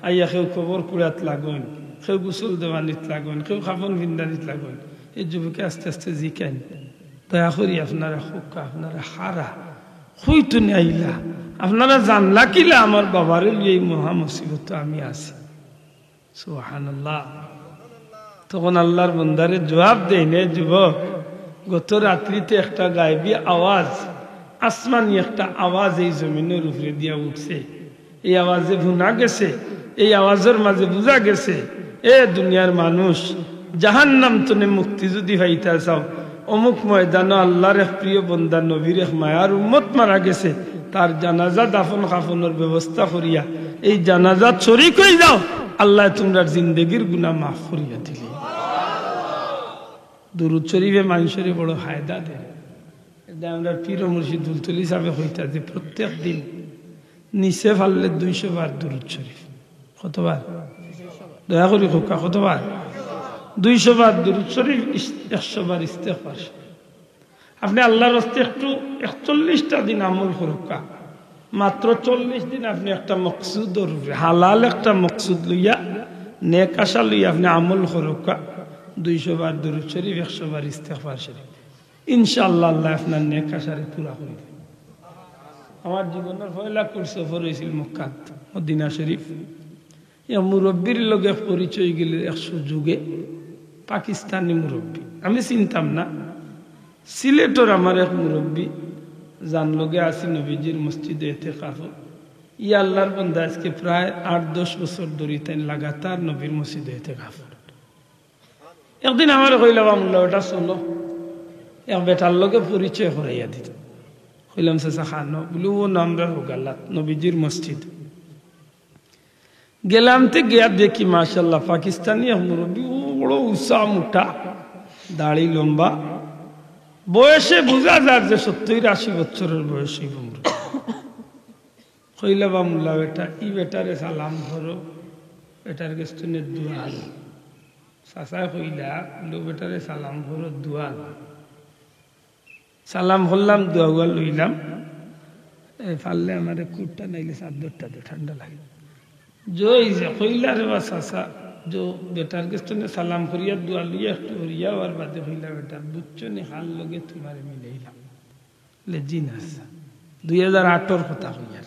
আইয়া কেউ খবর কুড়াত লাগন, কেউ গোসল দেওয়ানিত লাগন, কেউ খাফন ভিন্দানিত লাগন। এই যুবকে আস্তে আস্তে জিকাইন, দয়া করি আপনারা হোক, আপনারা হারা হইতো আইলা, আপনারা জানলা কিলা আমার বাবার এই মহা মুসিবত আমি আছি। সুবহানাল্লাহ। তখন আল্লাহর বন্দারে জবাব দেয়, নে যুবক, গত রাত্রিতে একটা গায়েবী আওয়াজ, আসমানি একটা আওয়াজ এই জমিনের উপরে দিয়া উঠছে। এই আওয়াজে ভুনা গেছে, এই আওয়াজের মাঝে বুঝা গেছে, এ দুনিয়ার মানুষ, জাহান্নাম তনে মুক্তি যদি পাইতে চাও, অমুক ময়দানে আল্লাহর এক প্রিয় বন্দা নবীর এক মায়ার উম্মত মারা গেছে, তার জানাজা দাফন কাফনের ব্যবস্থা করিয়া এই জানাজা শরীক হয়ে যাও, আল্লাহ তোমরা জিন্দেগির গুনাহ মাফ করিয়া দিলে। দুরূদ শরীফে মানুষের বড় ফায়দা দেয়। এটা আমরা পীর মুর্শিদ দুলতুল হিসাবে হইতা যে প্রত্যেক দিন নিচে ফাললে 200 বার দুরূদ শরীফ। কতবার? দয়া করি খোকা, কতবার? 200 বার দুরূদ শরীফ, 100 বার ইস্তেগফার। আপনি আল্লাহর রাস্তায় একটু 41টা দিন আমল করুকা, মাত্র 40 দিন আপনি একটা মকসুদ হালাল একটা মকসুদ লইয়া নেক আশা লইয়া আপনি আমল করুকা, 200 বার দুরূদ শরীফ, 100 বার ইস্তেগফার শরীফ, ইনশাআল্লাহ আল্লাহ আপনার নেক আশারে পুরা করে দেবে। আমার জীবনের পয়লা সফর হয়েছিল মক্কাত মদিনা শরীফ। মুরব্বীর লগে পরিচয় গেলে এক সুযোগে, পাকিস্তানি মুরব্বী, আমি চিনতাম না। সিলেটর আমার এক মুরব্বী যান লগে আসি নবীজির মসজিদে ইতিকাফ। ইয়া আল্লাহর বান্দা আজকে প্রায় 8-10 বছর ধরে তাই লাগাতার নবীর মসজিদে ইতিকাফ। একদিন আমার কইলাম আমুল্লাহ ওটা চলো, এক বেটার লগে পরিচয় করাইয়া দিত। কইলাম চাচা খানো, বলে ও নামরা হোগাল্লাত নবীজির মসজিদ। গেলাম তে গিয়া দেখি মাশাআল্লাহ পাকিস্তানি এক মুরব্বী, ও বড় উঁচা মুঠা, দাড়ি লম্বা, বয়সে বোঝা যায় যে 70-80 বছরের বয়স। কইলা বামুল্লা বেটা, ই বেটারে সালাম ধরো, বেটার কাছে দোয়া। চাচা কইলা লো বেটারে সালাম ধরো, দোয়া। সালাম করলাম, দোয়া লইলাম। ফাললে আমার কুটটা নাইলে চাদরটা তো ঠান্ডা লাগে। জয় যে কইলা রে বা চাচা, जो बेटार के तो ने सलाम करिया दुआ लिया करिया और बात कइला बेटा बुच्चो ने हाल लगे तुम्हारे मिलेला ले जिनास 2008 এর কথা কইয়া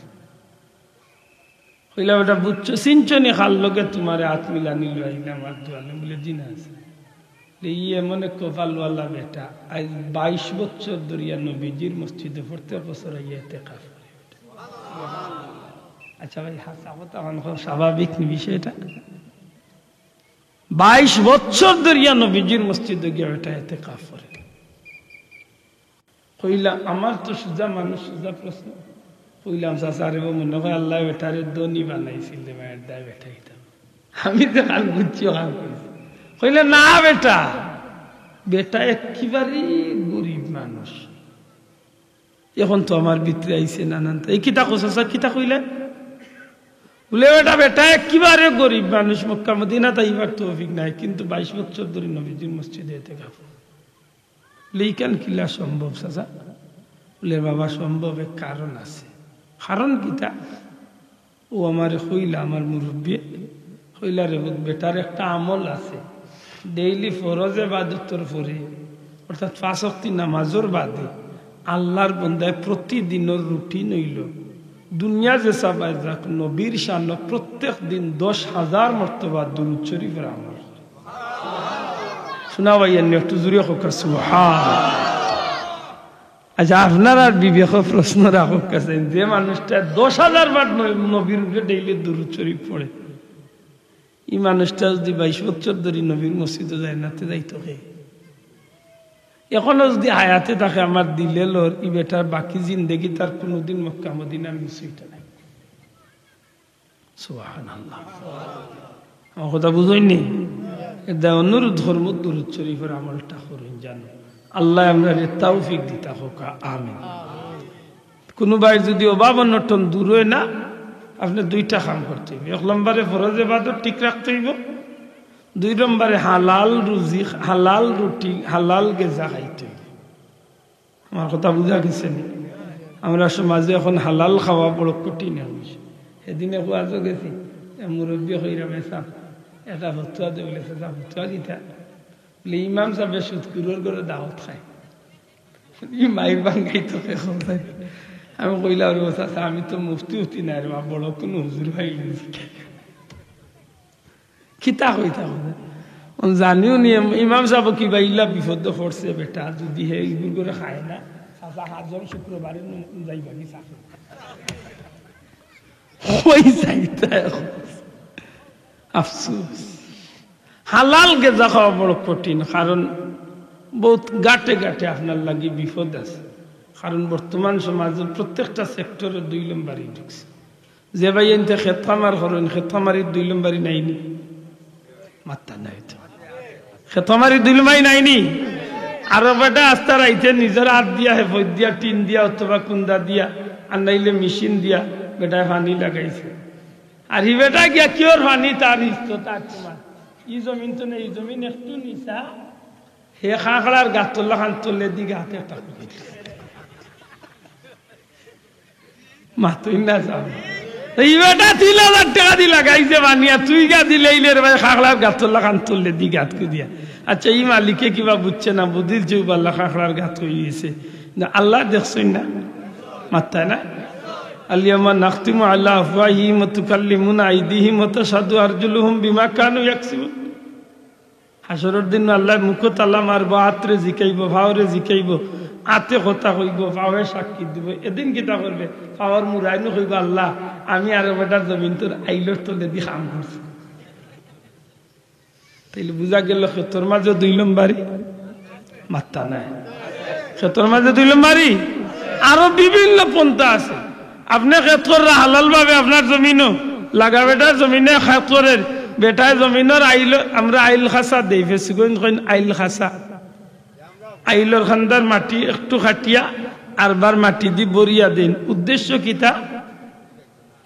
কইলা বেটা বুচ্চো সিনচো ने हाल लगे तुम्हारे हाथ मिलानी लइला আমার दुआ ने বলে জিনাস ले ये মনে কপাল वाला बेटा आज 22 বছর দরিয়া নবীজির মসজিদে পড়তে বছর ইতিকাফ। আচ্ছা ভাই হাসাবতা অনেক স্বাভাবিক বিষয়টা। 22 বছর ধরিয়া নবীজির মসজিদে গিয়ে এটা ইতিকাফ করে। কইলা আমার তো সুজা মানুষ, সুজা প্রশ্ন। কইলাম চাচা রে মনে হয় আল্লাহ বেটারে ধনী বানাইছিল মায়ের দায় বেটাইতা। আমি তো হাল বুঝছি হাল কইছি। কইলা না বেটা, বেটা একেবারে গরিব মানুষ। এখন তো আমার ভিতরে আইছে নানান এই কিতা কইছা, কিতা কইলা বলে বেটা বেটা একেবারে গরিব মানুষ, মক্কা মদিনা তাইবার তৌফিক নাই, কিন্তু 22 বছর ধরে নবীজির মসজিদে ইতিকাফ। লেইকান কিলা সম্ভব চাচা? বলে বাবা সম্ভব, এক কারণ আছে। কারণ কিতা? ও আমার কইলা, আমার মুরব্বী কইলা রে বেটার একটা আমল আছে, ডেইলি ফরজে ইবাদতের পরে অর্থাৎ 5 ওয়াক্ত নামাজের বাদে আল্লাহর বান্দায় প্রতিদিনের রুটিন হইল দুনিয়া যে সবাই যাক নবীর শান প্রত্যেক দিন 10,000 মর্তবা দুরূদ শরীফের আমল। শোনা ভাই একটু জুড়ে হোক সুবহান। আচ্ছা আপনার আর বিবেক প্রশ্ন রাখুক কাছে, যে মানুষটা 10,000 বার নবীর উপরে ডেইলি দুরূদ শরীফ পড়ে, এই মানুষটা যদি 22 বছর ধরে নবীর মসজিদে যায় না, তে যাইতো কে? এখনো যদি হায়াতে থাকে আমার দিলে লোর ই বেটার বাকি জিন্দেগি তার কোনোদিন মক্কা মদিনা মিসইটা নাই। সুবহানাল্লাহ, আমার কথা বুঝইনি? এটা অনুরোধ ধর্ম দুরূদ শরীফের আমলটা করুন, জানো আল্লাহ আমরা তৌফিক দিতা হোক, আমিন। কোনো ভাই যদি অভাব অনটন দূর হয় না, আপনি 2টা কাম করতে হইবে। 1 নম্বরে ফরজ ইবাদত ঠিক রাখতে হইব, 2 নম্বরে হালাল রুজি, হালাল রুটি, হালাল গেজা খাইতে হইব। আমার কথা বুঝা গেছে? আমরা সমাজে এখন হালাল খাওয়া বড় কঠিন হয়েছে। সেদিনে কোয়াজও গেছি, মুরব্বী হইরাম এসা এটা ভতুয়া দিয়ে বলেছে, যা ভতুয়া দিতা বলে ইমাম সাহেব সুদকুরের করে দাওয়াত খায়, ই মাইর বাঙ্গাইতো। আমি কইলাম রে চাচা, আমি তো মুফতি উঠি না রে, বড় কোন হুজুর ভাই খিতা কইতা জানিও নি ইমাম সাহেব কি বা ইল্লা বিপদ পড়ছে বেটা, যদি হে ইগুর করে খায় না চাচা হাজর শুক্রবারে যাইবা কি চাচা ওই চাইতা। আফসোস, হালাল গেজা খাওয়া বড় কঠিন, কারণ বহুত গাটে গাটে আপনার লাগি বিপদ আছে, কারণ বর্তমান সমাজের প্রত্যেকটা সেক্টরে 2 নম্বরই ঢুকছে। যে ভাই এনতে খেত খামার করেন, খেত খামারির 2 নম্বরই নাইনি, মাত্রা নাই তো খেত খামারির 2 নম্বরই নাইনি। আরো বেটা আস্তা রাইতে নিজের হাত দিয়া, হেফত দিয়া, টিন দিয়া অথবা কুন্দা দিয়া, আর নাইলে মেশিন দিয়া বেটায় পানি লাগাইছে। আর হি বেটা গিয়া কিওর পানি তার ইস্ত তার তোমার ই জমিন তো নেই, জমিন একটু নিচা, হে খাঁকড়ার গাতল্লা খান তোলে দিকে হাতে একটা মাতুই না যাও। এই বেটা 3,000 টাকা দি লাগাইছে বানিয়া, তুই গা দিলে খাঁকড়ার গাতল্লা খান তোলে দিকে হাত দিয়া। আচ্ছা এই মালিকে কিবা বুঝছে না, বুঝির যে বাল্লা খাঁকড়ার গাত হইছে না, আল্লাহ দেখছেন না মাত্তায় না। আলিয়ামা নাখতিমু আলা আফওয়াহিহিম ওয়া তুকাল্লিমুনা আইদিহিম ওয়া তাশহাদু আরজুলুহুম বিমা কানু ইয়াকসিবুন। হাসরের দিন আল্লাহ মুখত আল্লাহ মারব, আত্রে জিকাইব, ভাওরে জিকাইব, আতে কথা কইব, ভাওয়ে সাক্ষী দিব। এদিন কিতা করবে, ভাওয়ার মুরাইনু কইব আল্লাহ আমি আরো বেটার জমিন তোর আইলর তোলে দি কাম করছি। তাইলে বুঝা গেল খেতর মাঝে 2 নম্বরই মাত্তা নাই, খেতর মাঝে 2 নম্বরই। আরো বিভিন্ন পন্থা আছে। আপনি খেত কররা হালাল ভাবে আপনার জমিনও লাগা, বেটার জমিনে খেত করেন, বেটায় জমিনের আইল, আমরা আইল খাসা দেই, ফেসিগঞ্জ কইন আইল খাসা। আইলর খান্দার মাটি একটু খাটিয়া আরবার মাটি দি বরিয়া দিন। উদ্দেশ্য কিতা,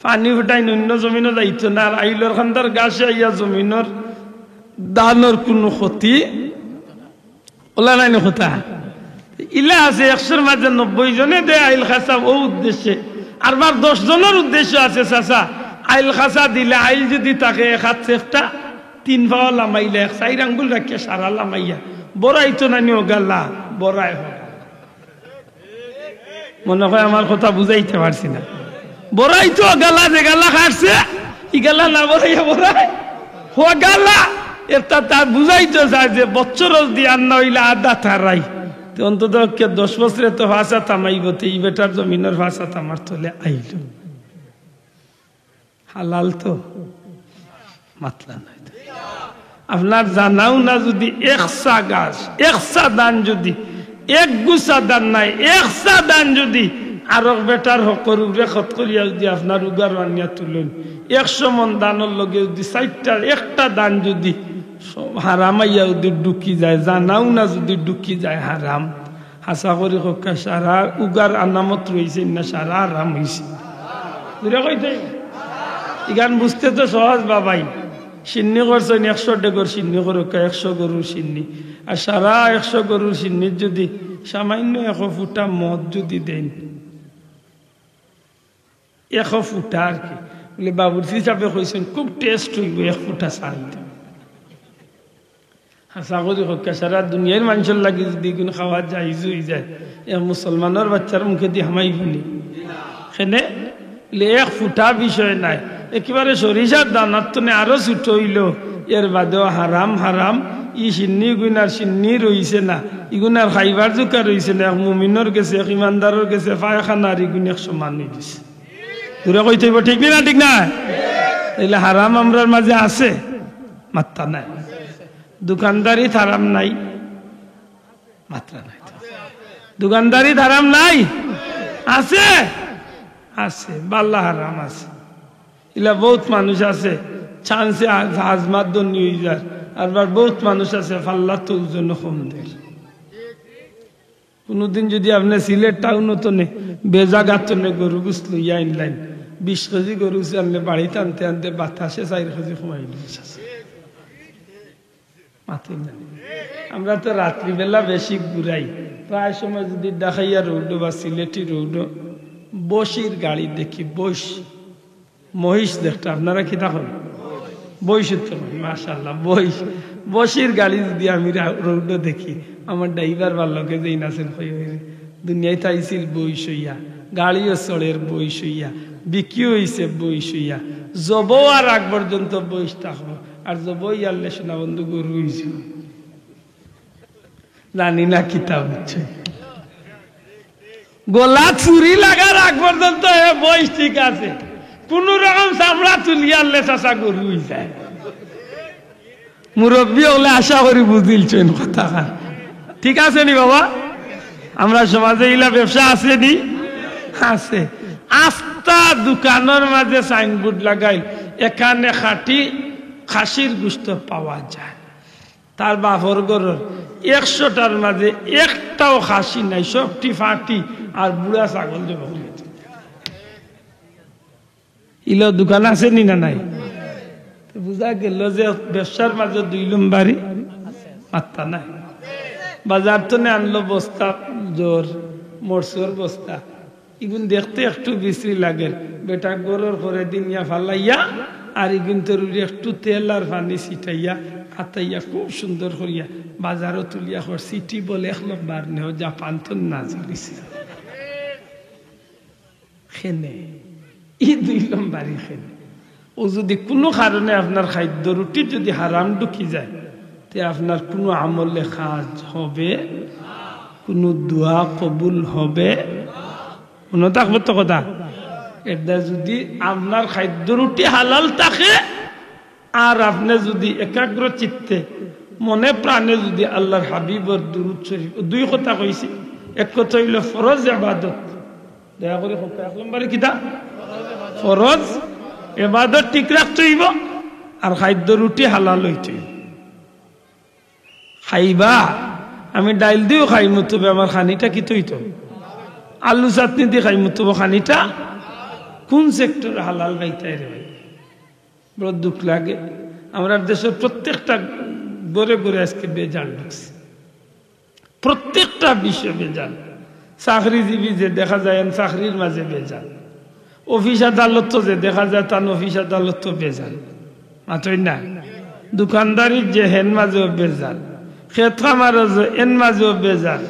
পানি ফুটাই অন্য জমিনও যাইতো না। আর আইলর খান্দার গাছে আইয়া জমিনের দানোর কোনো ক্ষতি ওলা নাই কথা ইলা আছে। 100-র মাঝে 90 জনে দেয় আইল খাসা ও উদ্দেশ্যে। আরবার 10 জনের উদ্দেশ্য আছে চাচা, আইল খাসা দিলে আইল যদি তাকে 1 হাত চেষ্টা 3 পাওয়া লামাইলে 4 আঙ্গুল রাখিয়া সারা লামাইয়া বড়াই তো নানি ও গাল্লা বড়াই হোক। মনে হয় আমার কথা বুঝাইতে পারছি না। বড়াই তো গালা, যে গালা খাটছে ই গালা না বড়াইয়া বড়াই হো গালা, এটা তার বুঝাইতে চায় যে বছর দিয়ে আর না হইলে আদা থারাই অন্তত 10 বছরে তো ভাষা থামাইব, এই বেটার জমিনের ভাষা থামার তোলে আইল হালাল তো মাতলা নাই। আপনার জানাও না যদি 100 গাছ 100 দান, যদি 1 গুছা দান নাই 100 দান যদি আরো বেটার হকর উপরে খত করিয়া যদি আপনার উগার আনিয়া তুলেন, 100 মন দানের লগে যদি 4টার একটা দান যদি হারামাইয়া যদি ঢুকি যায়, জানাও না যদি ঢুকি যায় হারাম, হাসা করি হকা সারা উগার আনামত রয়েছে না, সারা হারাম হয়েছে। ইগান বুঝতে তো সহজ বাবাই। সিন্নি করছেন 100 ডেগর সিন্নি করুক, 100 গরুর সিন্নি। আর সারা 100 গরুর সিন্নির যদি সামান্য 1 ফুটা মদ যদি দেন, 1 ফুটা আর কি বলে বাবুর হিসাবে কইছেন খুব টেস্ট হইব 1 ফুটা চাল। হাসা করি হকা সারা দুনিয়ার মানুষের লাগে যদি কোনো খাওয়া যায় জুই যায়, মুসলমানের বাচ্চার মুখে দিয়ে হামাই ফেলি সেনে 1 ফুটা বিষয় নাই। একেবারে সরিষার দানার তো আরো ছুট হইল, এর বাদেও হারাম হারাম ই সিন্নি গুনার সিন্নি রইছে না, ইগুনার খাইবার জোকা রইছে না। মুমিনের গেছে, ইমানদারের গেছে, পায়খানার ইগুন 100 মান হয়ে গেছে। দূরে কই থাকবো, ঠিক না ঠিক না? তাইলে হারাম আমরার মাঝে আছে মাত্রা নাই। দোকানদারি হারাম নাই, মাত্রা নাই। দোকানদারি হারাম নাই, আছে আছে, বাল্লা হারাম আছে। ইলা বহুত মানুষ আছে চান্সে হাজমাত নিয়ে যায়, আর বহুত মানুষ আছে ফাল্লা তো জন্য কম দেয়। কোনদিন যদি আপনি সিলেট টাউনও তো নে বেজাগাত নে গরু গুছ লইয়া আনলেন, 20 কেজি গরু আনলে বাড়িতে আনতে আনতে বাতাসে 4 কেজি কমাই আমরা তো রাত্রিবেলা বেশি ঘুরাই। প্রায় সময় যদি দেখাইয়া রৌড বা সিলেটি রৌড বসির গাড়ি দেখি, বইস মহিষ দেখতে আপনারা কি তখন বইসের তো মাশাআল্লাহ বইস বসির গাড়ি যদি আমি রৌড দেখি, আমার ড্রাইভার ভালোকে যেই নাচেন দুনিয়ায় তাইছিল বইস হইয়া, গাড়িও চড়ের বইস হইয়া, বিক্রি হইছে বইস হইয়া, জব আর আগ পর্যন্ত বইস থাকবো। আর জবই আল্লে শোনা বন্ধু গরু হইছে জানি না কিতাব হচ্ছে গোলা চুরি লাগার আগ পর্যন্ত বইস ঠিক আছে, কোন রকম চামড়া তুলিয়া আল্লে চাষা গরু হয়ে যায়। মুরব্বী হলে আশা করি বুঝিলছেন কথা। ঠিক আছে নি বাবা? আমরা সমাজে ইলা ব্যবসা আছে নি? আছে। আস্তা দোকানের মাঝে সাইনবোর্ড লাগাই এখানে খাসির গোশত পাওয়া যায়। তার বাপর গরর 100টার মাঝে একটাও খাসি নাই, সবটি ফাটি আর বুড়া ছাগল দেব। ইলো দোকান আছে নি না নাই? বুঝা গেল যে ব্যবসার মাঝে 2 নম্বরই মাত্রা নাই। বাজার তো আনলো বস্তা জোর মরসুর বস্তা, ইগুন দেখতে একটু বিশ্রী লাগে। বেটা গরর করে দিনিয়া ফালাইয়া আর ইগুন তোর একটু তেল আর পানি ছিটাইয়া আতাইয়া খুব সুন্দর করিয়া বাজারও তুলিয়া কর সিটি বলে এক নম্বর নেও জাপান তো না চলিছে খেনে ই 2 নম্বরই খেনে। ও যদি কোনো কারণে আপনার খাদ্য রুটি যদি হারাম ঢুকি যায় তে আপনার কোনো আমলে কাজ হবে, কোনো দোয়া কবুল হবে মনে থাকবে তো কথা। এটা যদি আপনার খাদ্য রুটি হালাল থাকে আর আপনি যদি একাগ্র চিত্তে মনে প্রাণে যদি আল্লাহর হাবিবর দুরূদ শরীফ, 2 কথা কইছি। এক কথা হইল ফরজ ইবাদত, দয়া করে 1 নম্বরে কিতা ফরজ ইবাদত ঠিক রাখতে হইব আর খাদ্য রুটি হালাল হইতে হইব। খাইবা আমি ডাইল দিও খাই মুতবে আমার খানিটা কি তৈতো, আলু চাটনি দিয়ে খাই মুতব খানিটা কোন সেক্টর হালাল খাইতে রে ভাই? বড় দুঃখ লাগে। আমরা দেশের প্রত্যেকটা গড়ে গড়ে আজকে বেজাল ঢুকছে, প্রত্যেকটা বিষয় বেজাল। চাকরিজীবী যে দেখা যায় চাকরির মাঝে বেজাল, অফিস আদালত যে দেখা যায় তার অফিস আদালত বেজাল মাত্রই না, দোকানদারির যে হেন মাঝেও বেজাল, ক্ষেত খামারও যে এন মাঝেও বেজাল।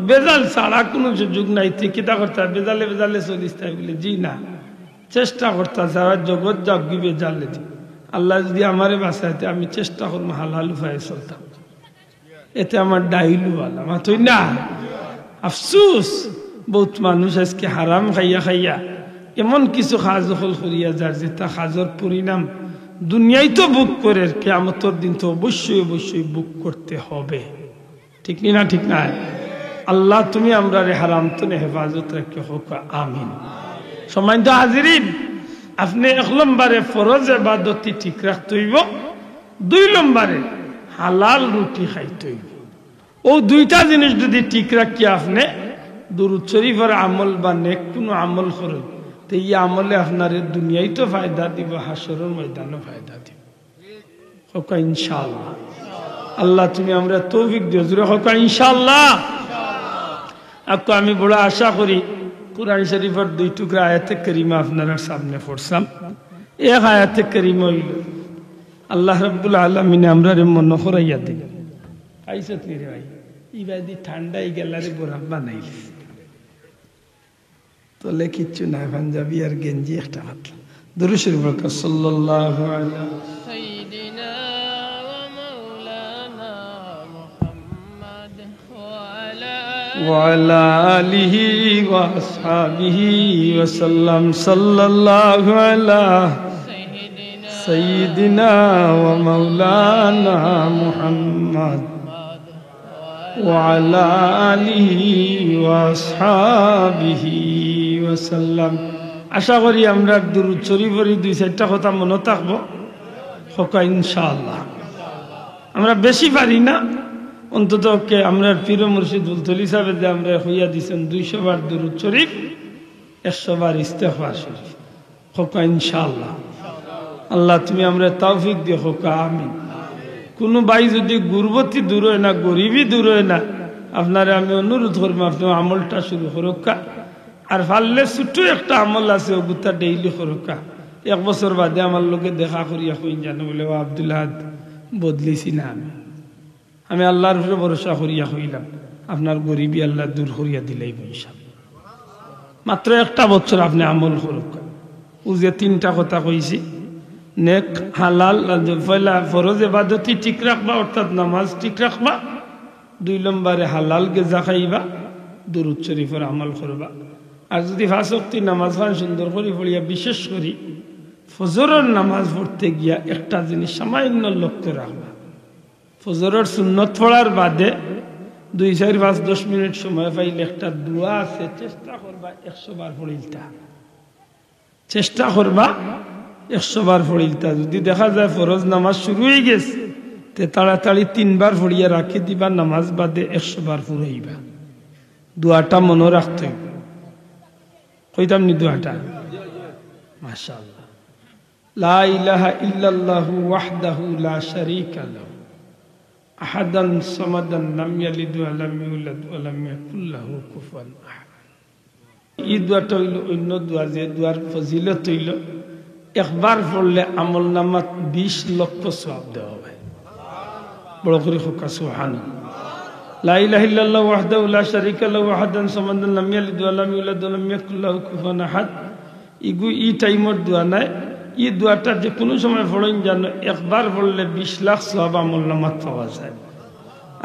বেজাল ছাড়া কোনো সুযোগ নাই। তুই কিতা করতে বেজালে বেজালে চলিস তাই বলে জি না, চেষ্টা করতে সারা জগৎ যাবি বেজালে দি। আল্লাহ যদি আমারে বাঁচাইতে আমি চেষ্টা করবো হালাল উপায়ে চলতাম, এতে আমার ডাইলু আলা মাত্রই না। আফসুস বহুত মানুষ আজকে হারাম খাইয়া খাইয়া এমন কিছু কাজ দখল করিয়া যার যেটা কাজের পরিণাম দুনিয়ায় তো বুক করে কিয়ামতের দিন তো অবশ্যই অবশ্যই বুক করতে হবে। ঠিক না? ঠিক না? আল্লাহ তুমি আমরা রে হারাম তো হেফাজত রাখি হোক, আমিন। সম্মানিত হাজিরিন, আপনি 1 নম্বরে ফরজ ইবাদতি ঠিক রাখতে হইব, 2 নম্বরে হালাল রুটি খাইতে হইব। ও 2টা জিনিস যদি ঠিক রাখি আপনি দুরূদ শরীফের আমল বা নেক কোনো আমল করেন তো এই আমলে আপনার দুনিয়ায় তো ফায়দা দিব, হাসরের ময়দানও ফায়দা দিব। হোক ইনশাআল্লাহ। আল্লাহ তুমি আমরা তৌফিক দিও, জোরে হোক ইনশাআল্লাহ। আপনি আমি বড় আশা করি কুরআন শরীফের 2 টুকরা আয়াতে কারিমা আপনার সামনে পড়ছাম। এক আয়াতে কারিমা হইল আল্লাহ রাব্বুল আলামিন আমরা মন করাইয়া দিল আইসত নি রে ভাই ইবাদি ঠান্ডাই গেলারে বরাব বানাইল তোলে কিচ্ছু না, পাঞ্জাবি আর গেঞ্জি একটা হাত। দুরূদ শরীফ বরকত সাল্লাল্লাহু আলা সাইয়্যিদিনা ওয়া মাওলানা মুহাম্মদ ওয়া আলা আলিহি ওয়া আসহাবিহি ওয়া সাল্লাম। সাল্লাল্লাহু আলা সাইয়্যিদিনা ওয়া মাওলানা মুহাম্মদ وعلى آله وأصحابه وسلم। আশা করি আমরা দুরূদ শরীফের 2-4টা কথা মনে থাকবো হোক ইনশাআল্লাহ। আমরা বেশি পারি না, অন্তত আমরা পীর মুর্শিদ বুলতলি সাহেব যে আমরা হইয়া দিয়েছেন 200 বার দুরূদ শরীফ, 100 বার ইস্তেগফার শরীফ হোক ইনশাআল্লাহ। আল্লাহ তুমি আমরা তৌফিক দিও হোক, আমিন। কোনো ভাই যদি গুরবতী দূর হয় না, গরিবই দূর হয় না, আপনারা আমি অনুরোধ করবো আপনি আমলটা শুরু করুকা। আর পারলে ছোট্ট একটা আমল আছে ওগুতা ডেইলি করুকা। 1 বছর বাদে আমার লোকে দেখা করিয়া কই জানো বলে ও আব্দুল্লাহ বদলিছি না, আমি আল্লাহর উপরে ভরসা করিয়া হইলাম আপনার গরিবী আল্লাহ দূর করিয়া দিলেই ইনশাআল্লাহ। মাত্র 1টা বছর আপনি আমল করুকা। ও যে 3টা কথা কইছি, নেক হালাল পয়লা ফরজ ইবাদতি ঠিক রাখবা, অর্থাৎ নামাজ ঠিক রাখবা। 2 নম্বরে হালাল গেজা খাইবা, দুরূদ শরীফের আমল করবা। আর যদি 5 ওয়াক্ত নামাজ খান সুন্দর করে পড়িয়া, বিশেষ করে ফজরের নামাজ পড়তে গিয়া একটা জিনিস সামান্য লক্ষ্য রাখবা। ফজরের সুন্নত পড়ার বাদে 2-4-5-10 মিনিট সময় পাইলে একটা দোয়া আছে, চেষ্টা করবা 100 বার পড়িলতা, চেষ্টা করবা 100 বার পড়িলতা। যদি দেখা যায় ফরজ নামাজ শুরু হয়ে গেছে তে তাড়াতাড়ি 3 বার পড়িয়া রাখি দিবা, নামাজ বাদে 100 বার পড়াইবা। দোয়াটা মনে রাখতে হইবে। কইতাম নি দোয়াটা? মাশাআল্লাহ। লা ইলাহা ইল্লাল্লাহু ওয়াহদাহু লা শারীকা লাহু আহাদান সামাদান লাম ইয়ালিদ ওয়া লাম ইউলাদ ওয়া লাম ইয়াকুল লাহু কুফুয়ান আহাদ। এই দোয়াটা হইল অন্য দোয়া, যে দোয়ার ফজিলত হইল একবার পড়লে আমল নামাত 20 লক্ষ সওয়াব দেওয়া হয়। বড় করে হোক সুবহানাল্লাহ। লা ইলাহা ইল্লাল্লাহু ওয়াহদাহু লা শারীকা লাহু আহাদান সামাদান লাম ইয়ালিদ ওয়া লাম ইউলাদ ওয়া লাম ইয়াকুল লাহু কুফুয়ান আহাদ। এই টাইমর দোয়া নাই, এই দোয়াটা যে কোনো সময় পড়েন জানো, একবার পড়লে 20 লাখ সওয়াব আমল নামাত পাওয়া যায়।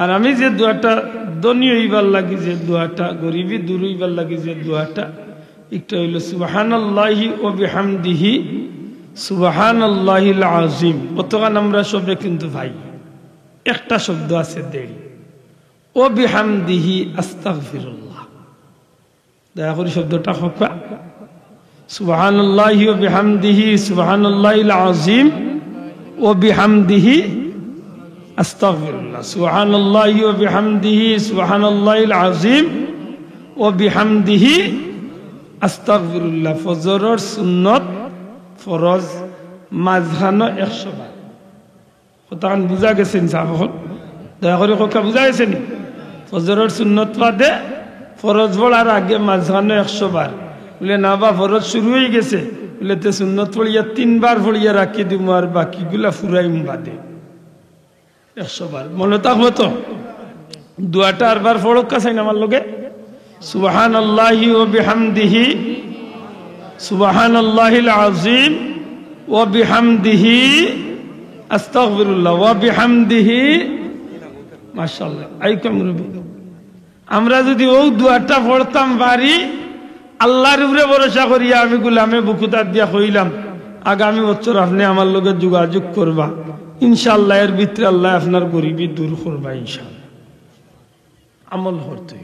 আর আমি যে দোয়াটা ধনী হইবার লাগি, যে দোয়াটা গরিবী দূর হইবার লাগি, যে দোয়াটা একটা হইল সুবহানাল্লাহি ওয়া বিহামদিহি সুবহানাল্লাহিল আযীম। অতগান আমরা সবে কিন্তু ভাই একটা শব্দ আছে দেরি, ওয়া বিহামদিহি আস্তাগফিরুল্লাহ। দয়া করে শব্দটা হকা সুবহানাল্লাহি ওয়া বিহামদিহি সুবহানাল্লাহিল আযীম ওয়া বিহামদিহি আস্তাগফিরুল্লাহ। সুবহানাল্লাহি ওয়া বিহামদিহি সুবহানাল্লাহিল আযীম ওয়া বিহামদিহি আস্তাগফিরুল্লাহ। ফজরের সুন্নত ফরজ মাঝখানে 100 বার। কথান বুঝা গেছে সাহাবত? দয়া করে কথা বুঝা গেছে নি? ফজরের সুন্নত বাদে ফরজ পড়ার আগে মাঝখানে 100 বার। বলে না বা ফরজ শুরু হয়ে গেছে, বলে তে সুন্নত পড়িয়া 3 বার পড়িয়া রাখি দিব, আর বাকিগুলা ফুরাইম বাদে 100 বার। মনে থাকবো তো? দোয়াটা আরবার পড়ক কাছেন আমার লগে। সুবহানাল্লাহি ওয়া বিহামদিহি সুবহানাল্লাহিল আযীম ওয়া বিহামদিহি আস্তাগফিরুল্লাহ ওয়া বিহামদিহি। মাশাআল্লাহ। আইকাম রবি আমরা যদি ও দোয়াটা পড়তাম পারি, আল্লাহর উপরে ভরসা করিয়া আমি গোলামে বুকুতার দিয়া কইলাম আগামী বছর আপনি আমার লগে যোগাযোগ করবা, ইনশাআল্লাহ এর ভিতরে আল্লাহ আপনার গরিবী দূর করবা ইনশাআল্লাহ। আমল করতে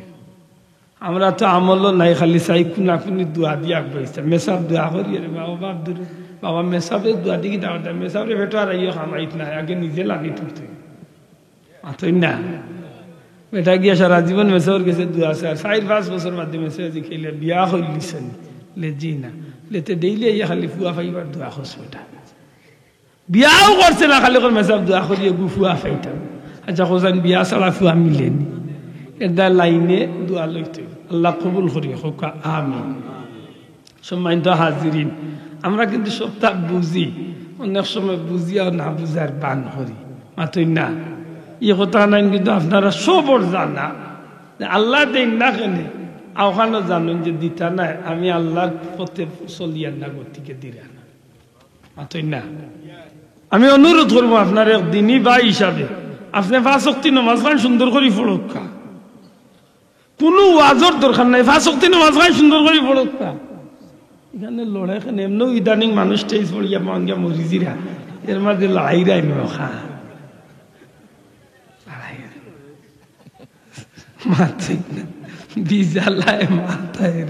আমরা তো আমলও নাই, খালি চাই খুনা খুনি দোয়া দিয়ে আগবাইছে। মেসাব দোয়া করি রে বাবা, বাপ দূর বাবা মেসাবের দোয়া দিকে দাওয়া মেসাবরে ভেটো আর আইও খামাইত নাই, আগে নিজে লাগি তুলতে মাতই না। বেটা গিয়া সারা জীবন মেসাবর গেছে দোয়া আছে, আর 4-5 বছর বাদে মেসেজ খেলে বিয়া হইলিছেন লে জি না লেতে ডেইলি ইয়া খালি ফুয়া ফাইবার দোয়া করছে। বেটা বিয়াও করছে না, খালি করে মেসাব দোয়া করিয়ে ফুয়া ফাইতাম। আচ্ছা কোজান বিয়া ছাড়া ফুয়া মিলেনি, এটা লাইনে দোয়া লইতে আল্লাহ কবুল করি হোক আমিন। সম্মানিত হাজিরিন, আমরা কিন্তু সপ্তাহ বুঝি, অনেক সময় বুঝিয়া না বুঝার বান করি মাতই না। এই কথা নাই কিন্তু আপনারা সবর জানা আল্লাহ দেন না কেনে আওখানো জানেন যে দিতা নাই, আমি আল্লাহর পথে চলিয়ার না গতিকে দিরা না মাতই না। আমি অনুরোধ করবো আপনার একদিনই বা হিসাবে আপনি 5 ওয়াক্ত নামাজ খান সুন্দর করে পড়কা, কোনো ওয়াজর দরকার নাই, 5 ওয়াক্ত নামাজ খান সুন্দর করে পড়কা। এখানে লড়াই খানে এমন ইদানিং মানুষ স্টেজ পড়িয়া মাঙ্গিয়া মরিজিরা এর মাঝে লড়াইরাই নখা বিজালায় মাথায়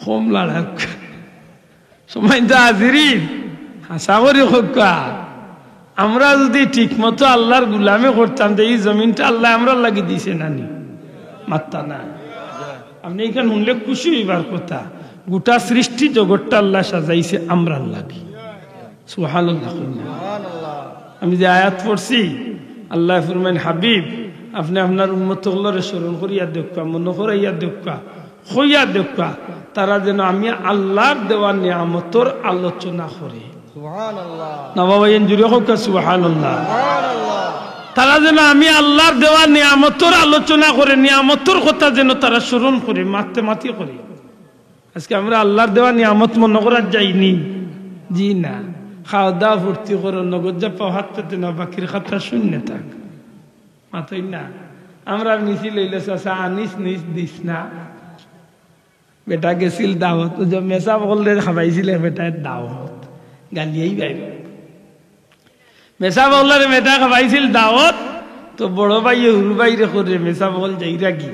কম লড়াক সময় হাজিরিন আশা করি হোকা। আমরা যদি ঠিক মতো আল্লাহর গুলামে করতাম তো এই জমিনটা আল্লাহ আমরা লাগি দিছে নানি মাত্তা না। আপনি এখানে শুনলে খুশি হইবার কথা, গোটা সৃষ্টি জগৎটা আল্লাহ সাজাইছে আমরা লাগি। সুবহানাল্লাহ। আমি যে আয়াত পড়ছি আল্লাহ ফরমান হাবিব আপনি আপনার উম্মতগুলোরে স্মরণ করিয়া দেখা, মনে করাইয়া দেখা, হইয়া দেখা, তারা যেন আমি আল্লাহর দেওয়া নিয়ামতর আলোচনা করে। না বাবা এন জুড়ে হোক সুবহানাল্লাহ। তারা যেন আমি আল্লাহর দেওয়া নিয়ামতর আলোচনা করে, নিয়ামতর কথা যেন তারা স্মরণ করে, মাতে মাতি করে। আজকে আমরা আল্লাহর দেওয়া নিয়ামত মনে করার যাইনি, জি না। খাওয়া দাওয়া ভর্তি করো, নগদ যা পাও হাত পেতে না, বাকির খাতা শূন্য থাক মাতই না। আমরা মিছিল লইলে চাষা আনিস নিস দিস না। বেটা গেছিল দাওয়াত, মেসা বললে খাবাইছিলে বেটার দাওয়াত গালিয়েই বাইব। মেসা বললে বেটা খাবাইছিল দাওয়াত, তো বড় ভাই হুর বাইরে করে মেসা বল যাইরা গি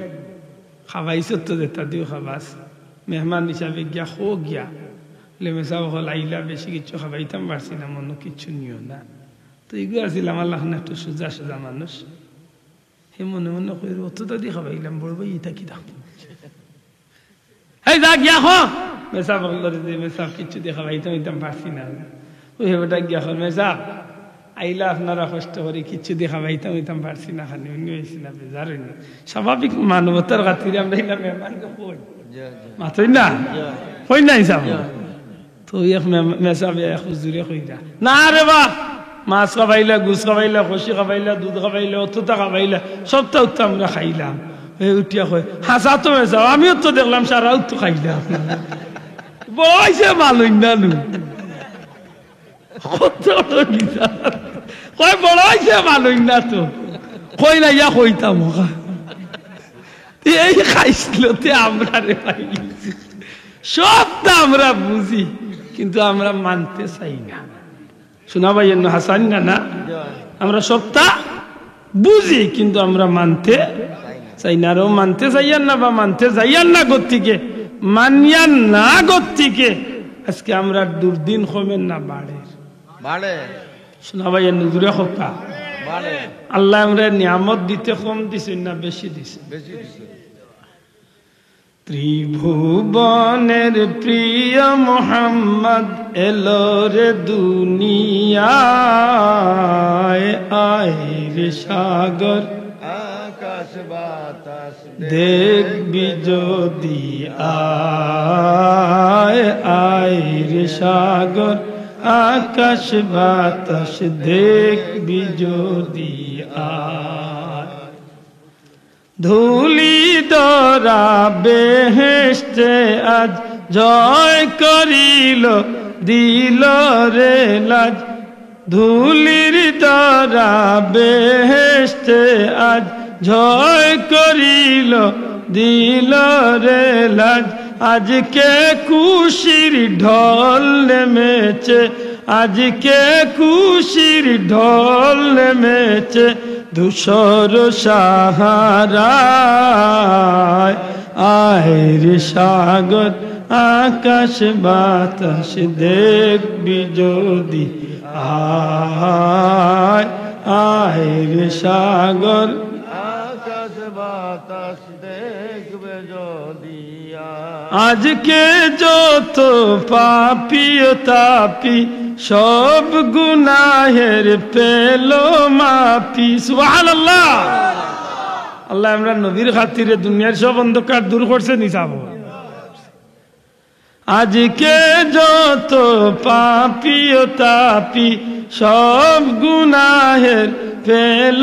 খাবাইছ তো যেটা দিও খাবাস মেহমান হিসাবে গিয়া খো গিয়া বলে মেসা বল আইলা বেশি কিছু খাবাইতাম পারছি না মনে কিছু নিও না তো এগুলো আসছিলাম আল্লাহ একটু সোজা সোজা মানুষ হে মনে মনে করি অতটা দিয়ে খাবাইলাম বড় ভাই এটা কি দাম এই যা গিয়া হ মেসা বল মেসা কিছু দিয়ে খাবাইতাম পারছি না ওই হেটা গিয়া হ মেসা আইলা আপনারা কষ্ট করে কিচ্ছু দেখা পাইতাম পারছি না খালি উনি হয়েছি না বেজার হইনি স্বাভাবিক মানবতার খাতিরে আমরা এলাম মেহমানকে কই মাতই না কই নাই যাব তো এক মেসাবে এক হুজুরে কইরা না রে বা মাছ খাবাইলা গুছ খাবাইলা খসি খাবাইলা দুধ খাবাইলা অতটা খাবাইলা সবটা উত্তর আমরা খাইলাম এই উঠিয়া কই হাসা তো মেসা আমিও তো দেখলাম সারা তো খাইলাম বয়সে ভালোই না নু কয় বড় হয়েছে ভালোই না তো কই না ইয়া কইতাম এই খাইছিল তে আমরা রে ভাই সবটা আমরা বুঝি কিন্তু আমরা মানতে চাই না শোনা ভাই হাসান না না আমরা সবটা বুঝি কিন্তু আমরা মানতে চাই না আরো মানতে চাইয়ান না বা মানতে যাইয়ান না গতিকে মানিয়ান না গতিকে আজকে আমরা দুর্দিন কমেন না বাড়ে শোনা ভাই নজরে হকা আল্লাহ আমরা নিয়ামত দিতে কম দিছে না বেশি দিছে ত্রিভুবনের প্রিয় মোহাম্মদ এলো রে দুনিয়ায় আয় রে সাগর আকাশ বাতাস দেখবি যদি আয় আয় রে সাগর আকাশ বাতাস দেখবি যদি আয় ধুলি দরা বেহেশতে আজ জয় করিল দিল রে লাজ ধুলির দরা বেহেশতে আজ জয় করিল দিল রে লাজ আজকে খুশির ঢল নেমেছে আজকে খুশির ঢল নেমেছে ধূসর সাহারায় আয় রে সাগর আকাশ বাতাস দেখবি যদি আয় আয় রে সাগর আকাশ বাতাস দেখবে যদি আজকে যত পাপি তাপি সব গুনাহের পেল মাপি সুবহানাল্লাহ আল্লাহ আমরা নবীর খাতিরে দুনিয়ার সব অন্ধকার দূর করছে নিসাব আজকে যত পাপি তাপি সব গুনাহের পেল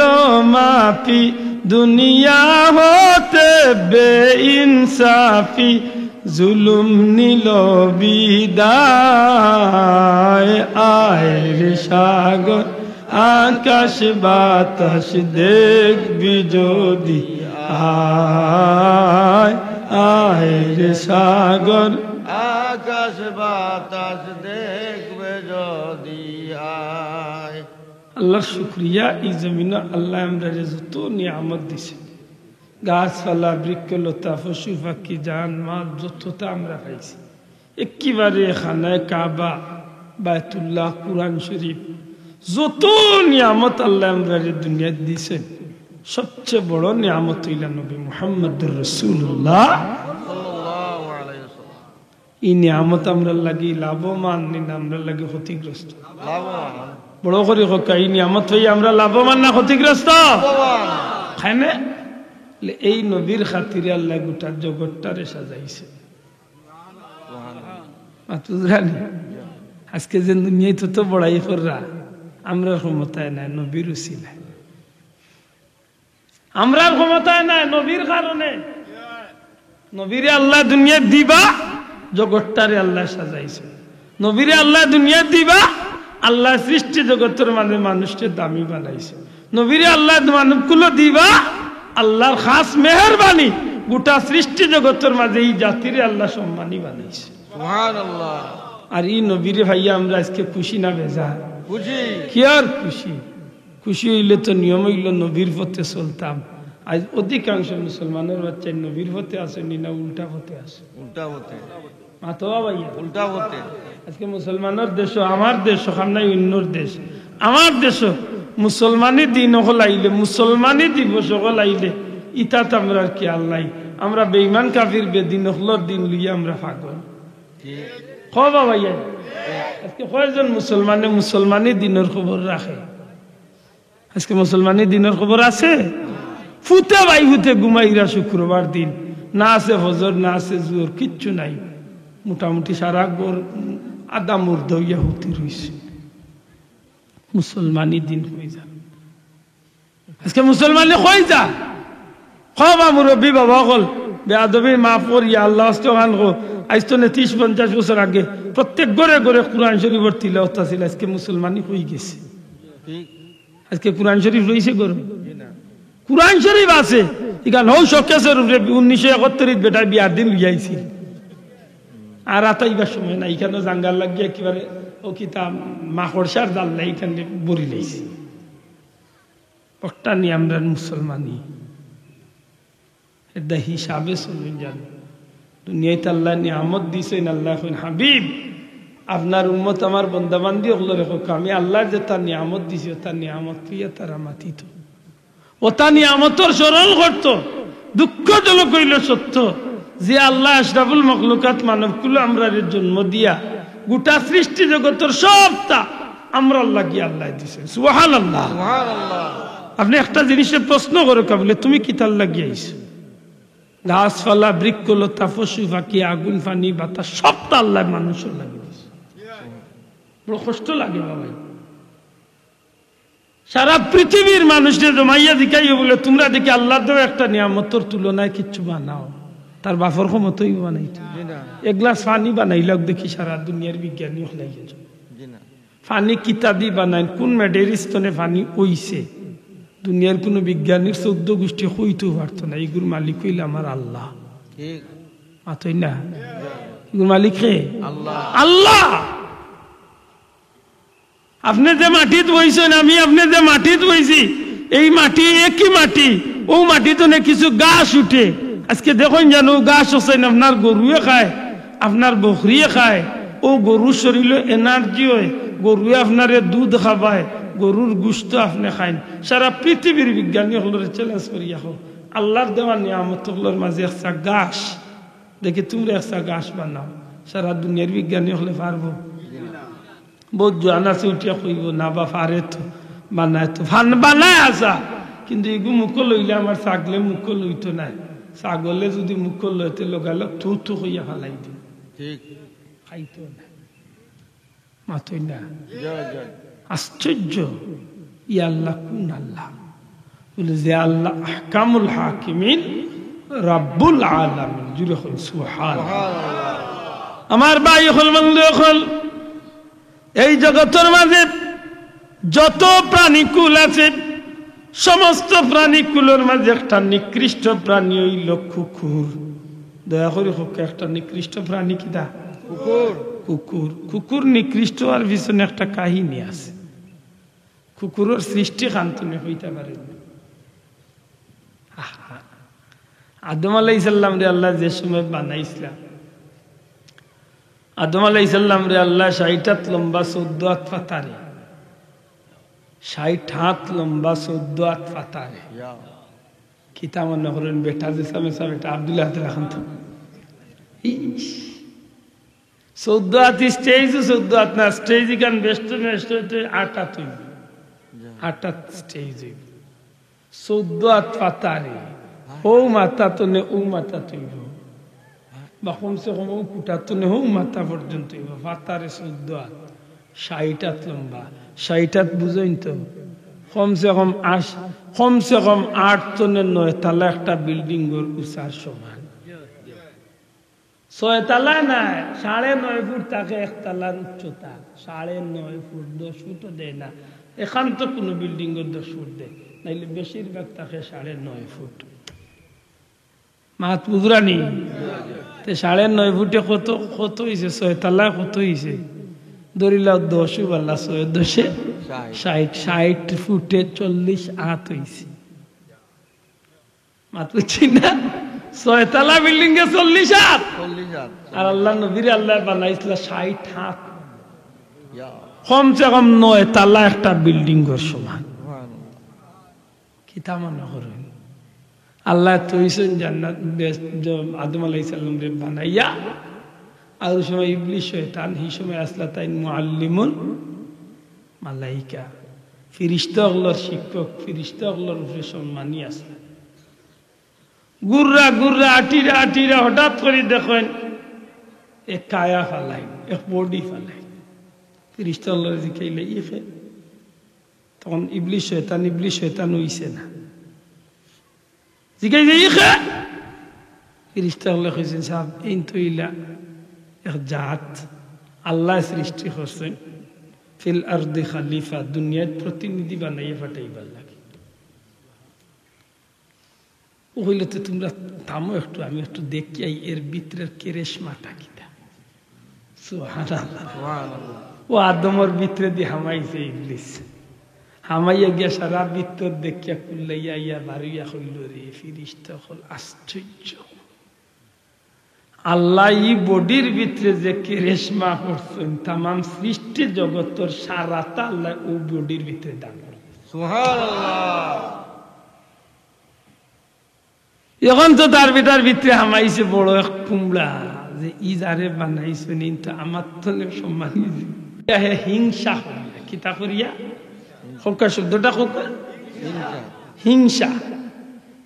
মাপি দুনিয়া হতে বেইনসাফি জুলুম নিল বিদায় আয় রে সাগর আকাশ বাতাস দেখবি যদি আয় আয় রে সাগর আকাশ বাতাস দেখবে যদি আয় আল্লাহ শুক্রিয়া এই জমিন আল্লাহ আমরা যত নিয়ামত দিছে গাছপালা বৃক্ষলতা পশু পাখি জান মাল যতটা আমরা পাইছি একেবারে খানায় কাবা বায়তুল্লাহ কুরআন শরীফ যত নিয়ামত আল্লাহ আমরা দুনিয়া দিছেন সবচেয়ে বড় নিয়ামত হইল নবী মুহাম্মদুর রাসূলুল্লাহ সাল্লাল্লাহু আলাইহি ওয়াসাল্লাম এই নিয়ামত আমরা লাগি লাভবান না আমরা লাগি ক্ষতিগ্রস্ত লাভবান বড় করে হোকা এই নিয়ামত হই আমরা লাভবান না ক্ষতিগ্রস্ত লাভবান খানে এই নবীর খাতিরে আল্লাহ গোটা জগৎটারে সাজাইছে আজকে যে দুনিয়ায় তো বড়াই কররা আমরা ক্ষমতায় নাই নবীর উসিলায় আমরা ক্ষমতায় নাই নবীর কারণে নবীরে আল্লাহ দুনিয়া দিবা জগৎটারে আল্লাহ সাজাইছে নবীরে আল্লাহ দুনিয়া দিবা আল্লাহ সৃষ্টি জগতের মাঝে মানুষকে দামি বানাইছে নবীরে আল্লাহ মানবকুলো দিবা আল্লাহর খাস মেহেরবানি গোটা সৃষ্টি জগতের মাঝে এই জাতিরে আল্লাহ সম্মানী বানাইছে সুবহানাল্লাহ আর এই নবীরে ভাইয়া আমরা আজকে খুশি না বেজার খুশি কি আর খুশি খুশি হইলে তো নিয়ম হইল নবীর পথে চলতাম। আজ অধিকাংশ মুসলমানের বাচ্চাই নবীর পথে আসেনি না উল্টা পথে আসে? উল্টা হতে, মাতোয়া ভাইয়া উল্টা হতে। আজকে মুসলমানের দেশ, আমার দেশ নাই অন্যর দেশ, আমার দেশ মুসলমানি দিন হল আইলে, মুসলমানি দিবস হল আইলে ইতাত আমরা কি আল্লাহ, আমরা বেঈমান কাফির বেদিন হলর দিন লইয়া আমরা পাগল। কবা ভাইয়া আজকে কয়জন মুসলমানে মুসলমানি দিনের খবর রাখে? আজকে মুসলমানি দিনের খবর আছে? ফুতে ভাই ফুতে ঘুমাইরা শুক্রবার দিন, না আছে ফজর, না আছে জোর, কিচ্ছু নাই। মোটামুটি সারা গোর আদা মুর্দ হইয়া হতে রয়েছে। মুসলমানি দিন হয়ে যা, আজকে মুসলমানে কই যা কবা মুরব্বী বাবা হল বেআদবি মাফ করিয়া আল্লাহ গান গো। আজ তো 30-50 বছর আগে প্রত্যেক ঘরে ঘরে কোরআন শরীফের তিলাওয়াত ছিল, আজকে মুসলমানি হয়ে গেছে। আজকে কোরআন শরীফ রয়েছে গরম, কোরআন শরীফ আছে ইখান হৌ শোকেশের উপরে 1971 বেটার বিয়ার দিন লইয়াইছি, আর আতাইবার সময় না, এখানে জাঙ্গাল লাগিয়ে একেবারে ও কিতা মাকড়সার জাল নাই, এখানে বরি লাইছি। একটা নিয়ে আমরা মুসলমানি এটা হিসাবে চলুন জানো। দুনিয়াতে আল্লাহ নিয়ামত দিছেন, আল্লাহ হাবিব আপনার উম্মত আমার বন্দাবান্দি ওগুলো রেখো, আমি আল্লাহ যে তার নিয়ামত দিছি তার নিয়ামত তুইয়া তারা মাতিত, ও তার নিয়ামতর স্মরণ করত। দুঃখজনক হইল সত্য যে আল্লাহ আশরাফুল মখলুকাত মানবকুল আমরা জন্ম দিয়া গোটা সৃষ্টি জগতের সবটা আমরা আল্লাহ গিয়ে আল্লাহ দিছেন। সুবহানাল্লাহ। আপনি একটা জিনিসের প্রশ্ন করো কাবলে, তুমি কি তার লাগিয়েছো? গাছপালা, বৃক্ষলতা, পশু পাখি, আগুন পানি বাতাস সবটা আল্লাহ মানুষের লাগিয়েছে। বড় কষ্ট লাগে বাবা। সারা পৃথিবীর মানুষদের জমাইয়া দিকাইও বলে তোমরা দেখি আল্লাহ দেওয়া একটা নিয়ামতের তুলনায় কিচ্ছু বানাও, তার বাফর ক্ষমতাই বানাইতে। এক গ্লাস পানি বানাইলাম দেখি সারা দুনিয়ার বিজ্ঞানী হলাইছে পানি কিতা দি বানাই, কোন মেডেরিস্তনে পানি ওইছে, দুনিয়ার কোন বিজ্ঞানীর 14 গোষ্ঠী হইতেও পারত না। এগুর মালিক হইল আমার আল্লাহ, মাতই না? এগুর মালিক কে? আল্লাহ। আপনি যে মাটিত বইছেন, আমি আপনি যে মাটিত বইছি, এই মাটি একই মাটি, ও মাটি তো কিছু গাছ উঠে। আজকে দেখুন জানো গাছ হচ্ছেন আপনার গরুয়ে খায়, আপনার বকরিয়ে খায়, ও গরুর শরীরে এনার্জি হয়, গরুয়ে আপনারে দুধ খাবায়, গরুর গুস্ত আপনি খাইন। সারা পৃথিবীর বিজ্ঞানী হলোর চ্যালেঞ্জ করিয়া হোক আল্লাহর দেওয়া নিয়ামত হলোর মাঝে একটা গাছ দেখি তোমরা একটা গাছ বানাও, সারা দুনিয়ার বিজ্ঞানী হলে পারবো? বহুত জান আছে উঠিয়া কইব না বা পারে তো বানায়, তো বানায় আসা, কিন্তু এগু মুখ লইলে আমার ছাগলে মুখ লইতো নাই। ছাগলে যদি মুখ লইতে লগালো থু থু হইয়া ফালাই দিন, খাইতো না, মাতই না। আশ্চর্য, ই আল্লাহ কোন আল্লাহ? বলে যে আল্লাহ আহকামুল হাকিমিন রাব্বুল আলামিন। জুড়ে হল সুবহানাল্লাহ। আমার ভাই হল বন্ধু হল, এই জগতের মাঝে যত প্রাণীকুল আছে সমস্ত প্রাণীকুলের মাঝে একটা নিকৃষ্ট প্রাণী হইল কুকুর। দয়া করে হোক একটা নিকৃষ্ট প্রাণী কিনা? কুকুর। কুকুর। কুকুর নিকৃষ্ট আর পিছনে একটা কাহিনী আছে। কুকুরের সৃষ্টি খান্তনে হইতে পারে। আদম আলাইহিসসালাম রে আল্লাহ যে সময় বানাইছিলাম, আদম আলাইহিসসালাম রে আল্লাহ 60 হাত লম্বা 14 হাত পাতারে, 60 হাত লম্বা 14 হাত পাতারে। কিতা মনে করেন বেটা যে সামেসা বেটা আব্দুল্লাহ খান তো 14 হাত স্টেজ, 14 হাত না স্টেজ গান বেস্ট নেস্ট 8 হাত হইব, 8 হাত স্টেজ হইব, 14 হাত পাতারে। ও মাথা তো নে ও মাথা তৈব বা কমসে কম ও কুটা তো নে ও মাথা পর্যন্ত হইব, পাতারে 14 হাত, 60 হাত লম্বা। 60 হাত বুঝইন তো কমসে কম 8 তো 9 তালা একটা বিল্ডিং এর উঁচার সমান। 6 তালা নাই, 9.5 ফুট থাকে এক তালার উচ্চতা, 9.5 ফুট, 10 ফুটও দেয় না। এখান তো কোনো বিল্ডিং এর 10 ফুট দেয়, নাইলে বেশিরভাগ থাকে 9.5 ফুট। মাত বুঝরানি 9.5 ফুটে কত হয়েছে? 6 তালা কত হয়েছে? ধরিলাও 10 বাল্লা 6 10 60 ফুটে 40 হাত হয়েছে মাত্র চিনা 6 তলা বিল্ডিং এ 40 হাত আর আল্লাহ নবীর আল্লাহ বানাইছিল 60 হাত কমসে কম 9 তলা একটা বিল্ডিং এর সমান কি তা মনে করেন আল্লাহ তৈছেন জান্নাত আদম আলাইহিস সালাম রে বানাইয়া আর ওই সময় ইবলিস শয়তান এই সময় আসলা তাই মুআল্লিমুন মালাইকা ফেরেশতাগুলোর শিক্ষক ফেরেশতাগুলোর উপরে সম্মানী আছে গুররা গুররা আটিরা হঠাৎ করে দেখেন এক কায়া ফালাই এক বডি ফালাই ফেরেশতাগুলোর জিকাইলে ইফে তখন ইবলিস শয়তান হইছে না জিকাই যে ইখে ফেরেশতাগুলো কইছেন সাহেব এই তো ইলা এক জাত আল্লাহ সৃষ্টি করছেন ফিল আরদি খলিফা দুনিয়ার প্রতিনিধি বানাইয়া পাঠাইবার লাগে ও হইলে তো তোমরা থামো একটু আমি একটু দেখি এর ভিতরের কেরেশমাটা কিটা সুবহানাল্লাহ ও আদমর ভিতরে দিয়ে হামাইছে ইবলিস হামাইয়া গিয়া সারা ভিতর দেখিয়া কুল্লাইয়া ইয়া বাড়িয়া হইল রে ফিরিস্তা হল আশ্চর্য আল্লাহ ই বডির ভিতরে যে কেরেশমা করছেন তামাম সৃষ্টি জগতের সারাটা আল্লাহ ও বডির ভিতরে দান করলেন সুবহানাল্লাহ এখন তো তার ভিতরে হামাইছে বড় এক কুমড়া যে ই যারে বানাইছেন তো আমার তো সম্মান হিংসা করিয়া কিতা করিয়া খোকা শব্দটা খোকা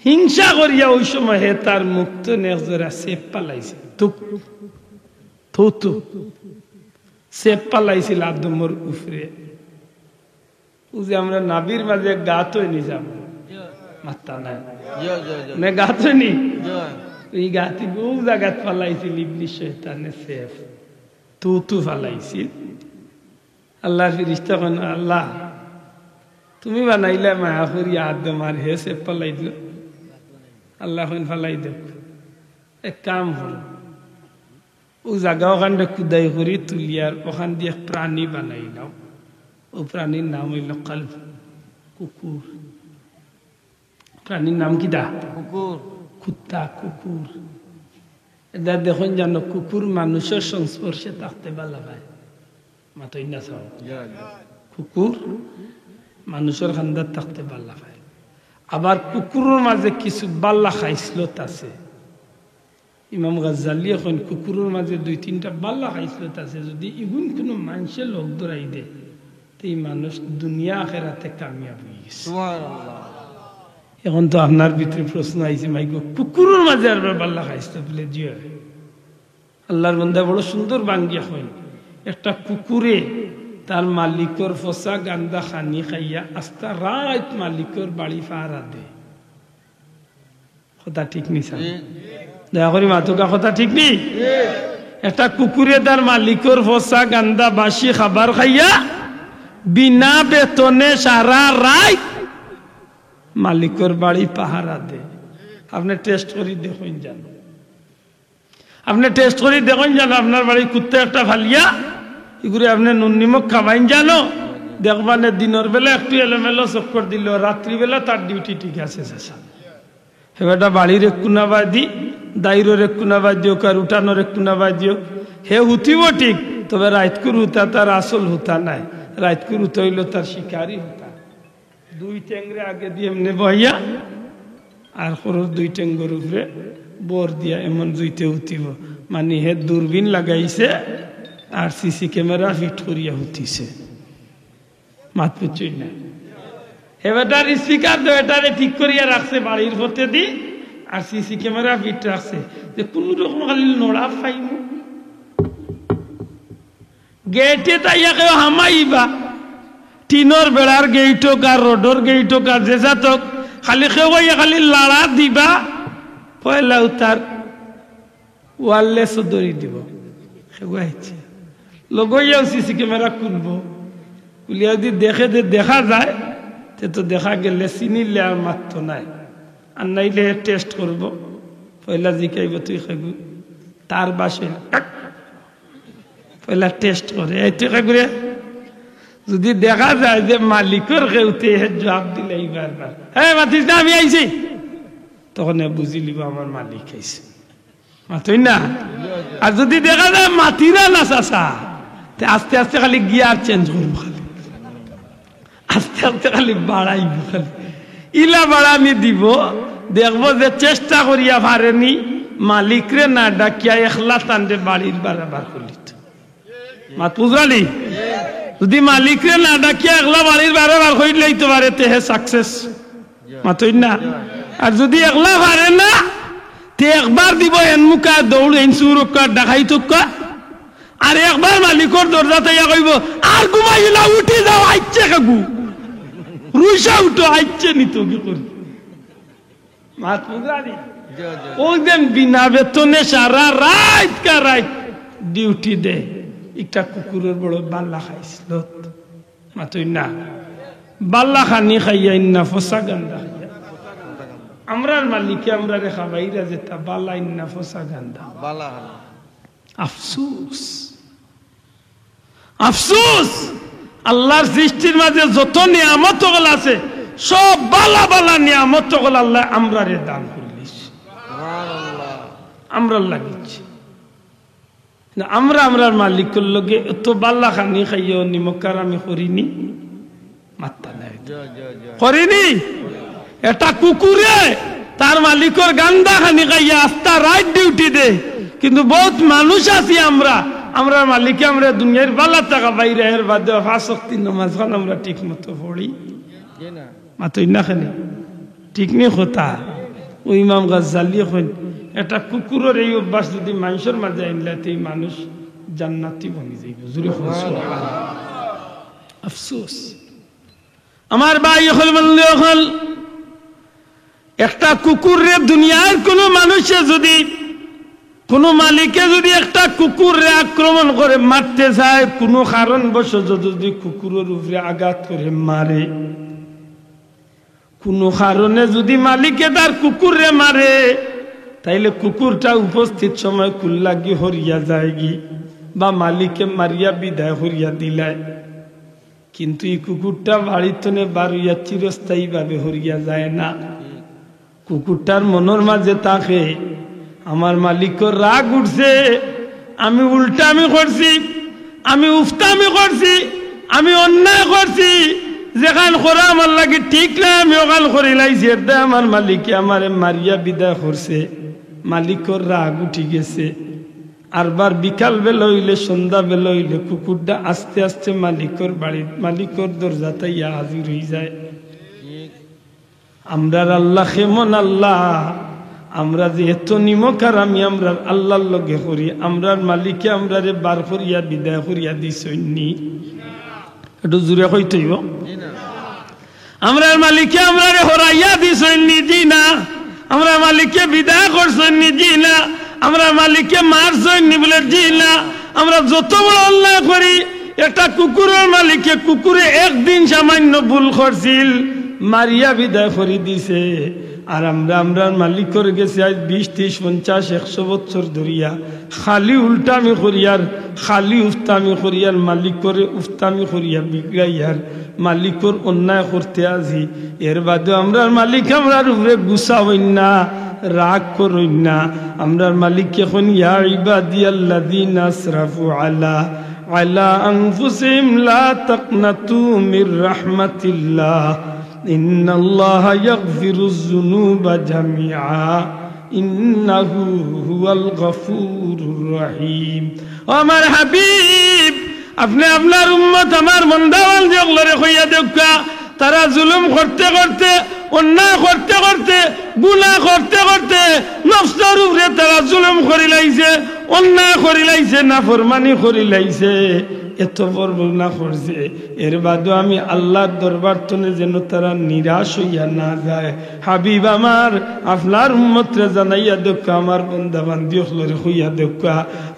হিংসা করিয়া ওই সময় হে তার মুক্ত নেজরা সেপ পালাইছে সেপ পালাইছিল আদমর উপরে ও যে আমরা নাবির মাঝে গাত হইনি যাব মাত্তা নাই না গাত হইনি এই গাতি বহু জায়গাত পালাইছিল ইবলিস শয়তানে সেপ তু পালাইছিল আল্লাহ ফেরেশতা কোন আল্লাহ তুমি বানাইলে মায়া করিয়া আদম আর হে সেপ পালাই দিল আল্লাহ ফালাই দেখ এক কাম হল ও জায়গা ওখানটা কুদাই করি তুলিয়ার ওখান দিয়ে প্রাণী বানাই নাও ও প্রাণীর নাম হইল কালব কুকুর প্রাণীর নাম কি দা কুকুর কুত্তা কুকুর এটা দেখুন জানো কুকুর মানুষের সংস্পর্শে থাকতে ভালো পায় মাতই না চাও কুকুর মানুষের খান্দার থাকতে ভালো পায় আবার কুকুরের মাঝে কিছু বাল্লা খাইসলত আছে ইমাম গাজ্জালি এখন কুকুরের মাঝে 2-3টা বাল্লা খাইসলত আছে যদি ইগুন কোনো মানুষের লোক ধরাই দে তো এই মানুষ দুনিয়া আখেরাতে কামিয়াব হয়ে গেছে সুবহানাল্লাহ এখন তো আপনার ভিতরে প্রশ্ন আইছে মাইগো কুকুরের মাঝে আর বাল্লা খাইসতে বলে জিও আল্লাহর বান্দা বড় সুন্দর বাঙ্গিয়া হয় একটা কুকুরে তার মালিকর ফসা গান্দা খানি খাইয়া আস্তা রাত মালিকর বাড়ি পাহারা দে কথা ঠিক নি স্যার দয়া করি মাতুকা কথা ঠিক নি একটা কুকুরে তার মালিকর ফসা গান্দা বাসি খাবার খাইয়া বিনা বেতনে সারা রাত মালিকর বাড়ি পাহারা দে আপনি টেস্ট করি দেখুন জানো আপনার বাড়ি কুত্তা একটা ফালিয়া এগুলো আপনি নুন নিমক খাবাইন জানো দেখবানে দিনের বেলা একটু এলোমেলো চক্কর দিল রাত্রিবেলা তার ডিউটি ঠিক আছে এবারটা বাড়ির এক কুনাবাই দি দাইরের এক কুনাবাই দিও আর উঠানোর এক কুনাবাই দিও হে হুতিব ঠিক তবে রাইতকুর হুতা তার আসল হুতা নাই রাইতকুর হুতা হইল তার শিকারি হুতা 2 টেংরে আগে দিয়ে এমনি বহিয়া আর খরচ 2 টেঙ্গর উপরে বর দিয়া এমন জুইতে হুতিব মানে হে দূরবীন লাগাইছে আর সিসি ক্যামেরা ফিট করিয়া হুতিছে মাত পুচুই না এবারটার স্পিকার তো এটারে ঠিক করিয়া রাখছে বাড়ির পথে দি আর সিসি ক্যামেরা ফিট রাখছে যে কোন রকম খালি নোড়া পাইব গেটে তাইয়া কেউ হামাইবা টিনর বেড়ার গেট হোক আর রোডর গেট হোক আর যে যাতক খালি কেউ খালি লাড়া দিবা পয়লা উতার ওয়ারলেস দড়ি দিব সেগুয়াইছে লগইয়াও সিসি ক্যামেরা খুলবো খুলিয়া যদি দেখা যায় তো দেখা গেলে চিনিলে আর মাত্র নাই আর নাইলে টেস্ট করব পয়লা জিকাইব তুই খাইবু তার বাসে পয়লা টেস্ট করে এই তুই খাইগুড়ে যদি দেখা যায় যে মালিকের কেউতে জবাব দিলে বারবার হ্যাঁ মাতিস না আমি আইছি, তখন বুঝি লিব আমার মালিক আইছে, মাতই না। আর যদি দেখা যায় মাতিরা না চাচা, আস্তে আস্তে খালি গিয়ার চেঞ্জ করবো, খালি আস্তে আস্তে খালি বাড়াইব, খালি ইলা বাড়ানি দিব, দেখবো যে চেষ্টা করিয়া পারেনি মালিকরে না ডাকিয়া একলা তান্ডে বাড়ির বারবার করলি মাত বুঝালি। যদি মালিকরে না ডাকিয়া একলা বাড়ির বারবার করিলেই তো পারে তেহে সাকসেস, মাতই না। আর যদি একলা পারে না তে একবার দিব এনমুকা দৌড় এনসুরকা ডাকাই তুকা, আর একবার মালিকর দরজাতে কইব আর ঘুমাইলা উঠি যাও আইছে কাকু রুইসা উঠো আইছে নিত কি করি মাত বুঝালি। ওই দিন বিনা বেতনে সারা রাত কা রাত ডিউটি দে, একটা কুকুরের বড় বাল্লা খাইছিল, মাতই না। বাল্লা খানি খাইয়া ইন্না ফসা গান্দা, আমরার মালিকে আমরা রেখা বাইরা যেটা বাল্লা ইন্না ফসা গান্দা। আফসুস আফসুস, আল্লাহর সৃষ্টির মাঝে যত নিয়ামত গুলো আছে সব বালা বালা নিয়ামত গুলো আল্লাহ আমরারে দান করলিস, আমরা লাগিয়েছি না। আমরা আমরার মালিকের লগে এত বাল্লা খানি খাইও নিমকার আমি করিনি, মাত্তা নাই করিনি। এটা কুকুরে তার মালিকের গান্দা খানি খাইয়া আস্তা রাইট ডিউটি দে, কিন্তু বহুত মানুষ আছি আমরা, আমরা মালিকে আমরা দুনিয়ার বালা টাকা বাইরে এর বাদে 5 ওয়াক্ত নামাজ খান আমরা ঠিক মতো পড়ি মাতই না, খানি ঠিক নেই কথা। ওই ইমাম গাজ্জালি কইন এটা কুকুরের এই অভ্যাস যদি মানুষের মাঝে আনলে এই মানুষ জান্নাতি বনি যাইব, জুরে সুবহানাল্লাহ। আফসোস আমার ভাই হল বললে হল একটা কুকুরে দুনিয়ার কোন মানুষে যদি কোন মালিকে যদি একটা কুকুরে আক্রমণ করে মারতে যায়, কোনো কারণবশত যদি কুকুরের উপরে আঘাত করে মারে, কোনো কারণে যদি মালিকে তার কুকুরে মারে, তাইলে কুকুরটা উপস্থিত সময় কুল্লাগি হরিয়া যায়গি বা মালিকে মারিয়া বিদায় হরিয়া দিলায়। কিন্তু এই কুকুরটা বাড়িতে বারুইয়া চিরস্থায়ী ভাবে হরিয়া যায় না। কুকুরটার মনের মাঝে তাকে আমার মালিকের রাগ উঠছে, আমি উল্টামি করছি, আমি উফতামি করছি, আমি অন্যায় করছি, যেখান করা আমার লাগে ঠিক না আমি ওখান করে লাইছি, এটা আমার মালিকে আমারে মারিয়া বিদায় করছে। মালিকের রাগ উঠি গেছে। আরবার বিকাল বেলা হইলে সন্ধ্যা বেলা হইলে কুকুরটা আস্তে আস্তে মালিকের বাড়ির মালিকের দরজাতে ইয়া হাজির হয়ে যায়। আমরার আল্লাহ কেমন আল্লাহ, আমরা যে এত নিমকার আমি আমরা আল্লাহর লগে করি, আমরার মালিকে আমরারে বার করিয়া বিদায় করিয়া দিছনি, একটু জুড়ে কইতে হইব। আমরার মালিকে আমরারে হরাইয়া দিছনি, জি না। আমরা মালিককে বিদায় করছনি, জি না। আমরা মালিককে মারছনি বলে, জি না। আমরা যত বড় অন্যায় করি, একটা কুকুরের মালিককে কুকুরে একদিন সামান্য ভুল করছিল, মারিয়া বিদায় করে দিছে। আর আমরা আমরার মালিক করে গেছি আজ 20, 30, 50, 100 বছর ধরিয়া খালি উল্টামি করিয়ার, খালি উফতামি করিয়ার, মালিক করে উফতামি করিয়া বিগড়াইয়ার, মালিকর অন্যায় করতে আজি। এর বাদে আমরার মালিক আমরার উপরে গুসা হইন না, রাগ করইন না। আমরার মালিক এখন ইয়া ইবাদিয়াল্লাযীনা আসরাফু আলা আনফুসিহিম লা তাকনাতু মির রাহমাতিল্লাহ ইন্নাল্লাহা ইয়াগফিরুয যুনুবা জামিআ ইন্নাহু হুয়াল গফুরুর রহিম। আমার হাবিব, আপনি আপনার উম্মত আমার মন্দাওয়াল যেগুলোরে কইয়া দেখা, তারা জুলুম করতে করতে, অন্যায় করতে করতে, গুনাহ করতে করতে নফসের উপরে তারা জুলুম করি লাইছে, অন্যায় করি লাইছে, নাফরমানি করি লাইছে, এত বড় গুনাহ করছে। এর বাদে আমি আল্লাহর দরবার তনে যেন তারা নিরাশ হইয়া না যায়। হাবিব আমার, আপনার উম্মতরে জানাইয়া দেখা, আমার বান্দা বান্দি হলরে হইয়া দেখা,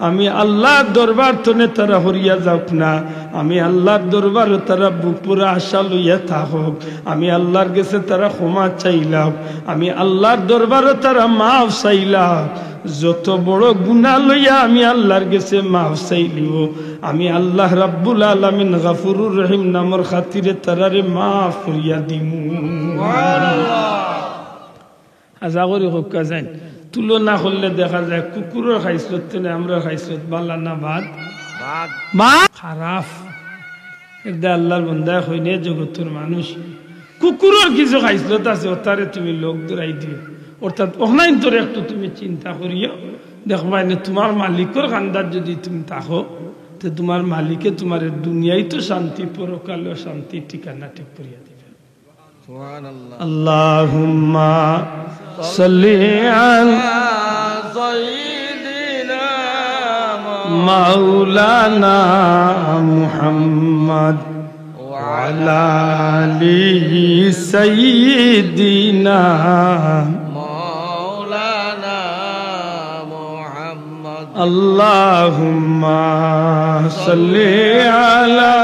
আমি আল্লাহর দরবার তনে তারা হরিয়া যাওক না। আমি আল্লাহর দরবারে তারা বুকপুরা আশা লইয়া থাকুক। আমি আল্লাহর কাছে তারা ক্ষমা চাইলাম, আমি আল্লাহর দরবারে তারা মাফ চাইলাম। যত বড় গুনাহ লইয়া আমি আল্লাহর কাছে মাফ চাইলিব আমি আল্লাহ রাব্বুল আলামিন গফুরুর রহিম নামর খাতিরে তারারে মাফ করিয়া দিমু সুবহানাল্লাহ। আশা করি হক্কা যায় তুলনা করলে দেখা যায় কুকুরের খাইছত না আমরা খাইছত বালা না ভাত খারাপ। এটা আল্লাহর বান্দা হইনে জগতের মানুষ কুকুরের কিছু খাইছত আছে ওটারে তুমি লোক দৌড়াই দিও অর্থাৎ ওখানে তোর একটু তুমি চিন্তা করিও দেখবা না তোমার মালিকের খান্দার যদি তুমি থাকো তো তোমার মালিকে তোমার দুনিয়ায় তো শান্তি পরকালেও শান্তি ঠিকানা ঠিক করিয়া দিবে। আল্লাহুম্মা সাল্লি আলা সাইয়্যিদিনা মাওলানা মুহাম্মদ ওয়া আলা আলিহি সাইয়্যিদিনা মাওলানা মুহাম্মদ। আল্লাহুম্মা সাল্লি আলা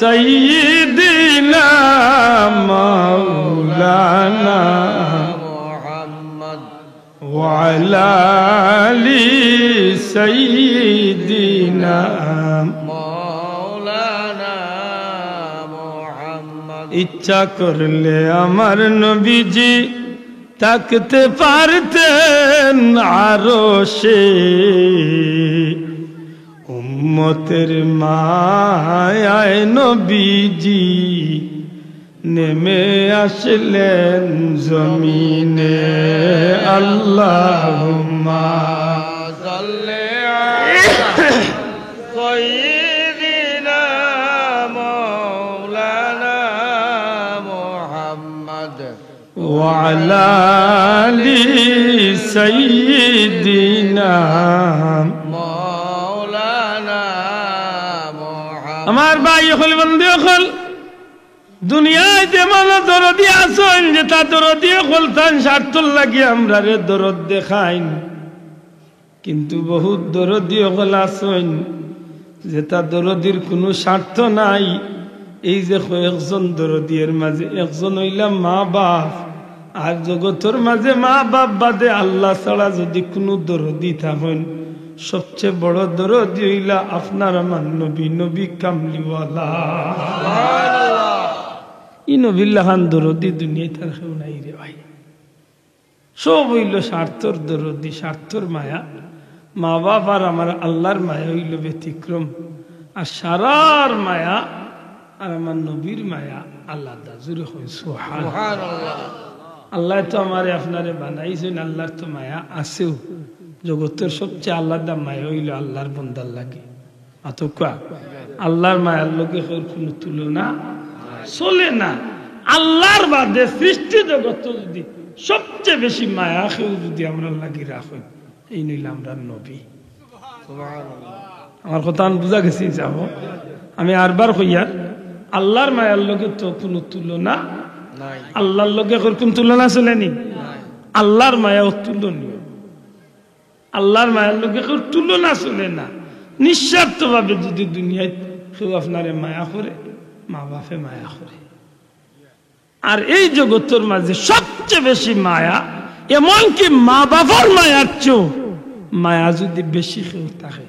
সাইয়্যিদিনা মাওলানা মুহাম্মদ ওয়া আলা আলি সাইয়্যিদিনা মাওলানা মুহাম্মদ। ইচ্ছা করলে আমার নবীজি থাকতে পারতেন আরশে উম্মতের মায়ায় নবীজি নেমে আসলেন জমিনে। আল্লাহুম্মা সাল্লি আলা সাইয়্যিদিনা মাওলানা মুহাম্মদ ওয়া আলা আলি সাইয়্যিদিনা মাওলানা মুহাম্মদ। আমার ভাই হল বন্ধু হল দুনিয়ায় যেমন দরদি আসেন যেটা দরদি হলতান স্বার্থর লাগে আমরা রে দরদ দেখাইন কিন্তু বহুত দরদি হল আসেন যেটা দরদির কোনো স্বার্থ নাই। এই যে কয়েকজন দরদির মাঝে একজন হইলাম মা বাপ আর জগতের মাঝে মা বাপ বাদে আল্লাহ ছাড়া যদি কোনো দরদি থাকেন সবচেয়ে বড় দরদি হইলা আপনার আমার নবী নবী কামলিওয়ালা ই নবিল্লা খান দরদি দুনিয়ায় তার কেউ নাই রে ভাই। সব হইল স্বার্থর দরদি স্বার্থর মায়া। মা বাপ আর আমার আল্লাহর মায়া হইল ব্যতিক্রম আর সারার মায়া আর আমার নবীর মায়া আল্লাহ জুড়ে হয় সুবহানাল্লাহ। আল্লাহ তো আমারে আপনারে বানাইছেন আল্লাহর তো মায়া আছেও জগতের সবচেয়ে আল্লাহর মায়া হইল আল্লাহর বন্দার লাগে আতকা আল্লাহর মায়ার লোকে কোনো তুলনা চলে না। আল্লাহর বাদে সৃষ্টি জগৎ যদি সবচেয়ে বেশি মায়া কেউ যদি আমরা লাগি রাখেন এই নইলে আমরা নবী। আমার কথা বুঝা গেছি যাব আমি আরবার কইয়া আল্লাহর মায়ার লোকে তো কোনো তুলনা নাই। আল্লাহর লোকে কোন তুলনা চলেনি আল্লাহর মায়া তুলনীয় আল্লাহর মায়ার লোকে তুলনা চলে না। নিঃস্বার্থ ভাবে যদি দুনিয়ায় কেউ আপনারে মায়া করে মা বাপে মায়া করে আর এই জগতের মাঝে সবচেয়ে বেশি মায়া এমনকি মা বাবার মায়ার চেয়েও মায়া যদি বেশি কেউ থাকে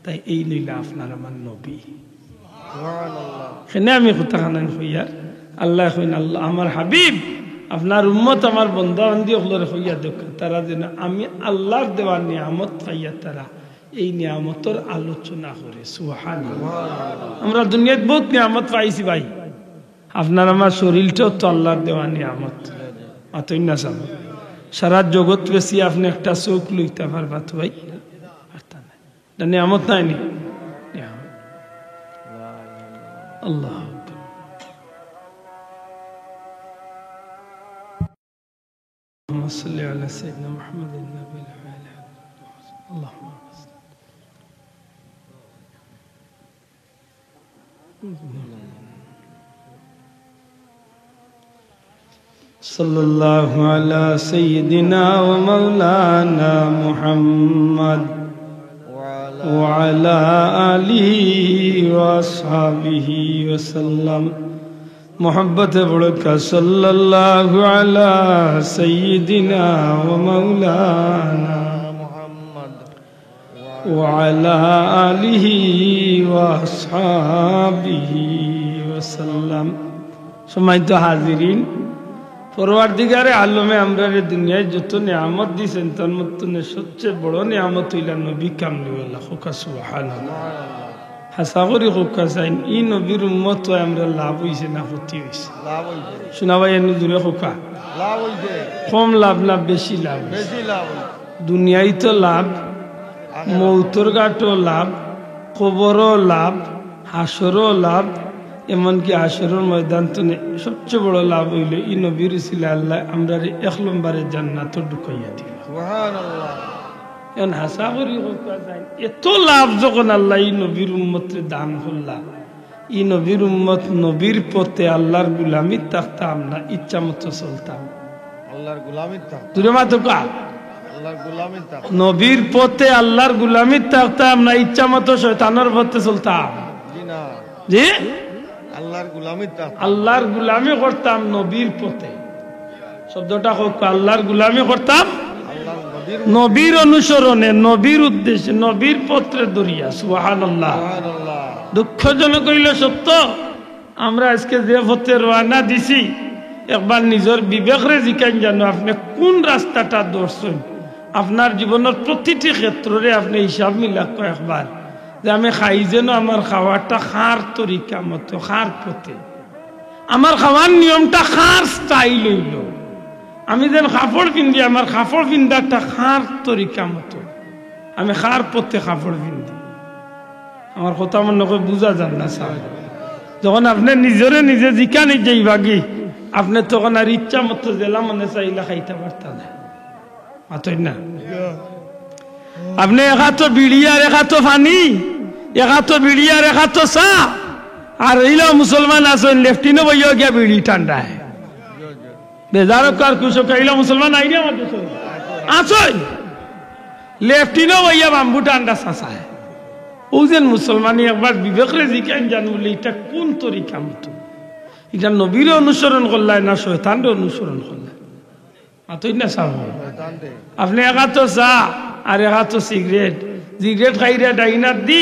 তাই এই নইলে আপনার আমার নবী। সেখানে আমি কথা খানান হইয়া আল্লাহ কইন আল্লাহ আমার হাবিব আপনার উম্মত আমার বন্ধা বান্ধি হলরে হইয়া দেখ তারা যেন আমি আল্লাহর দেওয়ার নিয়ামত পাইয়া তারা এই নিয়ামতের আলোচনা করে সুবহানাল্লাহ। আমরা দুনিয়াত বহুত নিয়ামত পাইছি ভাই আপনার আমার শরীরটাও তো আল্লাহর দেওয়া নিয়ামত অতই না সাব সারা জগৎ বেশি আপনি একটা চোখ লইতে পারবা তো ভাই নিয়ামত নাই নি আল্লাহ صل على سيدنا محمد النبي الأعلى اللهم صلى الله على سيدنا ومولانا محمد وعلى آله وأصحابه وسلم محبت بڑکا صلی اللہ علی سیدنا و مولانا وعلى آله وأصحابه وسلم সম্মানিত হাজিরিন পরওয়ারদিগারে আলমে আমরারে দুনিয়ায় যত নিয়ামত দিয়েছেন তার মধ্যে সবচেয়ে বড় নিয়ামত হইল নবী কামলিওয়ালা হোকা সুবহানাল্লাহ হাসা করি হোকা চাইন ই নবীর উম্মত হয় আমরা লাভ হইছে না ক্ষতি হইছে শোনা ভাই এনে দূরে হোকা কম লাভ না বেশি লাভ দুনিয়ায় তো লাভ মৌতর ঘাটও লাভ কবরও লাভ হাসরও লাভ এমনকি হাসরের ময়দান তো সবচেয়ে বড় লাভ হইল ই নবীর উসিলা আল্লাহ আমরা এক নম্বরে জান্নাত ঢুকাইয়া দিল সুবহানাল্লাহ এখন হাসা করি এত লাভ যখন আল্লাহ ই নবীর উম্মতরে দান করলা ই নবীর উম্মত নবীর পথে আল্লাহর গুলামি থাকতাম না ইচ্ছা মতো চলতাম আল্লাহর গুলামি তুই মা তো কা নবীর পথে আল্লাহর গুলামি থাকতাম না ইচ্ছা মতো শয়তানের পথে চলতাম জি আল্লাহর গুলামি করতাম নবীর পথে শব্দটা হোক আল্লাহর গুলামি করতাম নবীর অনুসরণে নবীর উদ্দেশ্যে নবীর পত্রে দরিয়া সুবহানাল্লাহ দুঃখজনক হইল সত্য আমরা আজকে যে পথে রওনা দিছি একবার নিজের বিবেকরে জিজ্ঞাসা জানো আপনি কোন রাস্তাটা ধরছেন আপনার জীবনের প্রতিটি ক্ষেত্রে আপনি হিসাব মিলাক একবার যে আমি খাই যেন আমার খাওয়াটা খার তরিকা মতো খার পথে আমার খাওয়ার নিয়মটা খার স্টাইল হইল আমি যেন কাপড় পিন্ধি আমার কাপড় পিন্ধাটা খার তরিকা মতো আমি খার পথে কাপড় পিন্ধি আমার কথা মনে করে বোঝা যান না স্যার যখন আপনি নিজরে নিজে জিকা নিজেই বাগি আপনি তখন আর ইচ্ছা মতো জেলা মনে চাইলে খাইতে পারতেন না মাতই না আপনি একাতো বিড়ি আর একাতো পানি একাতো বিড়ি আর একাতো চা আর এইলা মুসলমান আছেন লেফটিনও বইয়া গিয়া বিড়ি ঠান্ডায় বেজারো কার কুশক এইলা মুসলমান আইনি আমার দেশ আছেন লেফটিনও বইয়া বাম্বু ঠান্ডা চাচায় ও যেন মুসলমানি একবার বিবেকরে জিজ্ঞান জান বলে এটা কোন তরিকা মতো এটা নবীর অনুসরণ করলাই না শয়তানরে অনুসরণ করলাই মাতই না সাহ আপনি একাতো চা আর একাতো সিগারেট সিগারেট খাইরা ডাইনার দি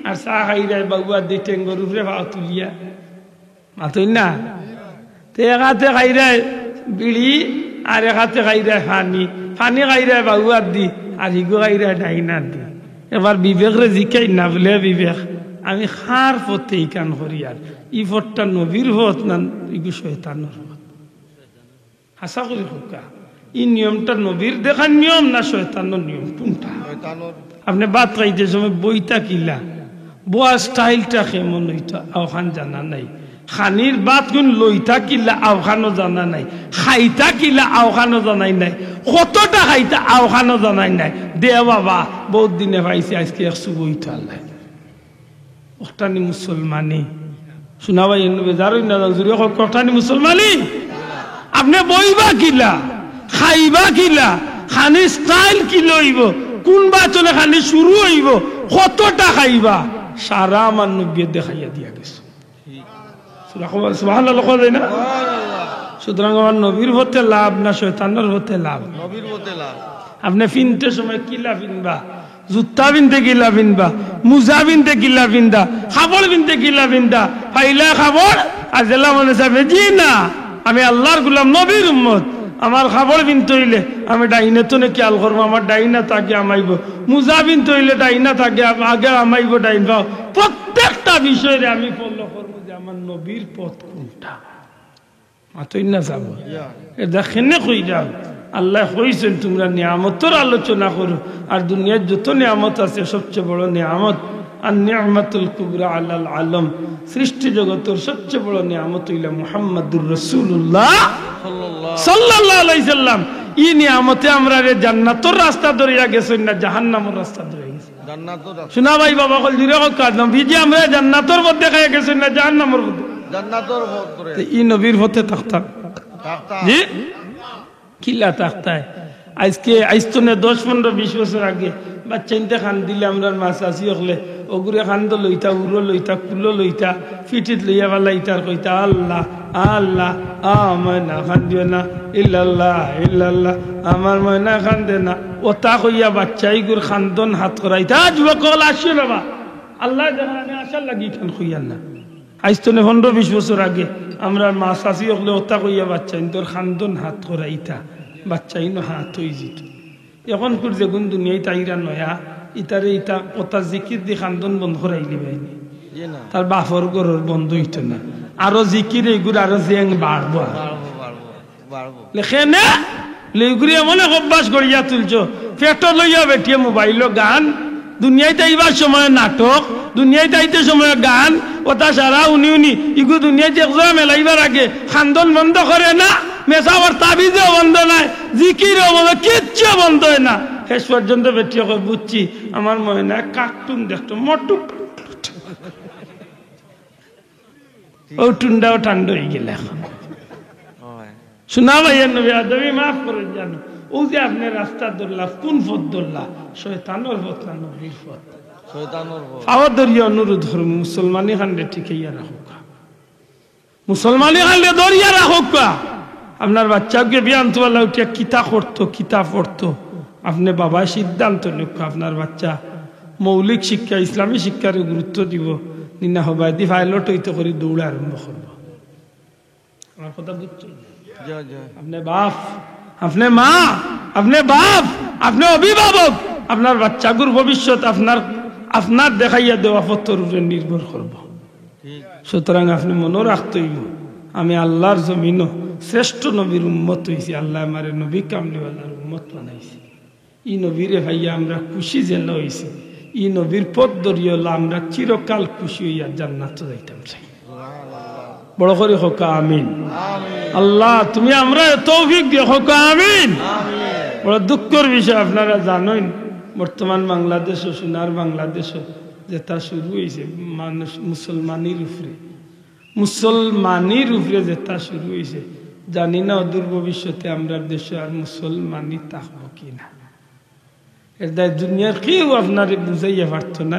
আর চা খাইরা বাবুয়া দি টেঙ্গর উপরে ভাও তুলিয়া মাতই না তে একাতে খাইরা বিড়ি আর একাতে খাইরা পানি পানি খাইরা বাবুয়ার দি আর হিগো খাইরা ডাইনার দি এবার বিবেকরে জিকাই না বলে বিবেক আমি খার পথে ইকান করি আর ই পথটা নবীর পথ না ইগু শয়তানের পথ হাসা করি হোকা এই নিয়মটা নবীর দেখার নিয়ম না শয়তানের নিয়ম কোনটা আপনি বাদ খাইতে সময় বইটা কিলা বোয়া স্টাইলটা কেমন হইতো আওখান জানা নাই খানির বাদ কোন লইতা কিলা আওখানো জানা নাই খাইতা কিলা আওখানো জানাই নাই কতটা খাইতা আওখানো জানাই নাই দে বাবা বহুত দিনে পাইছে আজকে একশো বইটা আল্লাহ ওটানি মুসলমানি শোনা ভাই বেজারই না জুড়ে কটানি মুসলমানি আপনি বইবা কিলা খাইবা কিলা খানি স্টাইল কি লইব কোন বাচনে খানি শুরু হইব কতটা খাইবা সারা আমার নবী দেখাইয়া দিয়া গেছে সুবহানাল্লাহ কই না সুতরাং আমার নবীর হতে লাভ না শয়তানের হতে লাভ নবীর হতে লাভ আপনি ফিনতে সময় কিলা ফিনবা জুতা বিনতে কিলা বিনবা মুজা বিনতে কিলা বিন্দা খাবড় বিনতে কিলা বিন্দা পাইলা খাবড় আর জেলা মনে চাবে জি না আমি আল্লাহর গোলাম নবীর উম্মত আমার খাবড় বিনতে হইলে আমি ডাইনে তো নাকি আল করবো আমার ডাইনা তাকে আমাইব মুজা বিনতে হইলে ডাইনা তাকে আগে আমাইব ডাইন পাও প্রত্যেকটা বিষয়ে আমি ফলো করবো যে আমার নবীর পথ কোনটা মাতই না যাবো এটা খেনে কই যাও আল্লাহ কইছেন তোমরা নিয়ামতের আলোচনা করো আর দুনিয়ার যত নিয়ামত আছে সবচেয়ে বড় নিয়ামত আর নিয়ামতুল কুবরা আলাল আলম সৃষ্টি জগতের সবচেয়ে বড় নিয়ামত হইল মুহাম্মাদুর রাসূলুল্লাহ সাল্লাল্লাহু আলাইহি সাল্লাম ই নিয়ামতে আমরা রে জান্নাতের রাস্তা ধরিয়া গেছেন না জাহান্নামের রাস্তা ধরে গেছে জান্নাতের শোনা ভাই বাবা কল দিরে কাদম বিজি আমরা জান্নাতের মধ্যে খাইয়া গেছেন না জাহান্নামের মধ্যে জান্নাতের মধ্যে ই নবীর হতে তাকতা জি কিলা তাকতায় আজকে আইস্তনে 10-15-20 বছর আগে বাচ্চা ইনতে খান দিলে আমরা মাছ আসি হলে ওগুরে খান তো লইতা উড়ো লইতা কুলো লইতা ফিটিত লইয়া বালা ইতার কইতা আল্লাহ আল্লাহ আমার না খান দিও না ইল্লাল্লাহ ইল্লাল্লাহ আমার ময়না খান দে না ওতা কইয়া বাচ্চাই গুর খান্দন হাত করাইতা যুবক কল আসিও বাবা আল্লাহ জাহানে আশা লাগি খান খুইয়ান না আজ তো 15-20 বছর আগে আমরা মা শাশি হলে ওতা কইয়া বাচ্চা তোর খান্দন হাত করাইতা বাচ্চাই ন হাত হই যেত এখন কুর যেগুন দুনিয়ায় তাইরা নয়া ইতারে ইতা ওতা জিকির দি খান্দন বন্ধ করাইলি বাইনি তার বাপর গরর বন্ধ হইতো না আরো জিকির এইগুলো আরো জেং বাড়বো লেখে না লেগুড়ি এমন অভ্যাস করিয়া তুলছো পেটো লইয়া বেটিয়ে মোবাইল গান দুনিয়ায় তাইবার সময় নাটক দুনিয়ায় তাইতে সময় গান ওটা সারা উনি উনি ইগু দুনিয়ায় যে মেলাইবার আগে খান্দন বন্ধ করে না মেসাওয়ার তাবিজও বন্ধ নাই জিকিরও বন্ধ কিচ্ছু বন্ধ হয় না শেষ পর্যন্ত বেটিয়ে বুঝছি আমার মনে না কার্টুন দেখতো মটুক ও টুন্ডাও ঠান্ডা হয়ে গেলে এখন শোনা ভাইয়ের নবী আদমি মাফ করে জানো ও যে আপনি রাস্তা ধরলা কোন পথ ধরলা শয়তানোর পথ না নবীর পথ আওয়াজ ধরিয়া অনুরোধ ধর্ম মুসলমানি খান্ডে ঠিকাইয়া রাখুক মুসলমানি খান্ডে ধরিয়া রাখুক আপনার বাচ্চাকে বিয়ান তোলা উঠিয়া কিতা করতো কিতা পড়তো আপনি বাবা সিদ্ধান্ত লক্ষ্য আপনার বাচ্চা মৌলিক শিক্ষা ইসলামী শিক্ষার গুরুত্ব দিব নিনা হবায়দি পাইলট হইতে করে দৌড়া আরম্ভ করবো আমার কথা বুঝছো আপনি বাপ আপনি মা আপনি বাপ আপনি অভিভাবক আপনার বাচ্চাগুর ভবিষ্যৎ আপনার দেখাইয়া দেওয়া পত্তর উপরে নির্ভর করব সুতরাং আপনি মনে রাখতেই আমি আল্লাহর জমিন শ্রেষ্ঠ নবীর উম্মত হয়েছি আল্লাহ আমার নবী কামলিওয়ালার উম্মত বানাইছি ই নবীরে ভাইয়া আমরা খুশি জেলা হয়েছি ই নবীর পথ ধরিয়া আমরা চিরকাল খুশি হইয়া জান্নাত যাইতাম চাই বড় করে হোক আমিন আল্লাহ তুমি আমরা তৌফিক দিয়ে হোক আমিন বড় দুঃখের বিষয় আপনারা জানেন বর্তমান বাংলাদেশ ও সোনার বাংলাদেশ যেটা শুরু হয়েছে মানুষ মুসলমানির উপরে যেটা শুরু হয়েছে জানি না অদূর ভবিষ্যতে আমরা দেশে আর মুসলমানই থাকবো কিনা এর দায় দুনিয়ার কেউ আপনারে বুঝাইয়া পারত না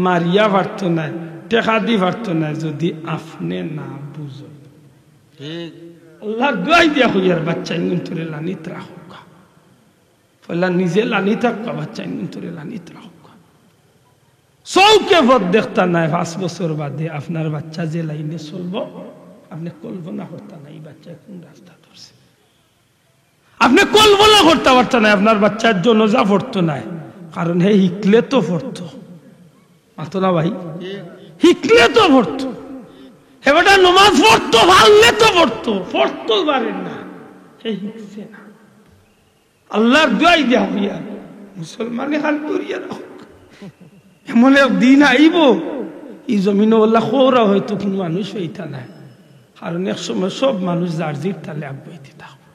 মারিয়া পারত না টেকা দি পারত না যদি আপনি না বুঝো আল্লাহ গাই দিয়া হইয়ার বাচ্চা ইন্তরে লানিত রাখুক পয়লা নিজে লানি থাকা বাচ্চা ইন্তরে লানিত রাখুক চৌকে পথ দেখতা নাই 5 বছর বাদে আপনার বাচ্চা যে লাইনে চলবো আপনি কল্পনা করতা নাই বাচ্চা কোন রাস্তা ধরছে আপনি কল্পনা করতে পারতেন না আপনার বাচ্চার জন্য যা পড়তো না কারণ হে হিকলে তো পড়তো মাতো না ভাই হিকলে তো পড়তো এবারটা নমাজ পড়তো ভাললে তো পড়তো পারেন না হে হিকছে না আল্লাহর দোয়াই দেওয়া হইয়া মুসলমানে হাল করিয়া রাখো এমন দিন আইব এই জমিনে বললা খোরা হয়তো কোনো মানুষ হইতা নাই কারণ এক সময় সব মানুষ যার জির তালে আগ্রহীতে থাকবে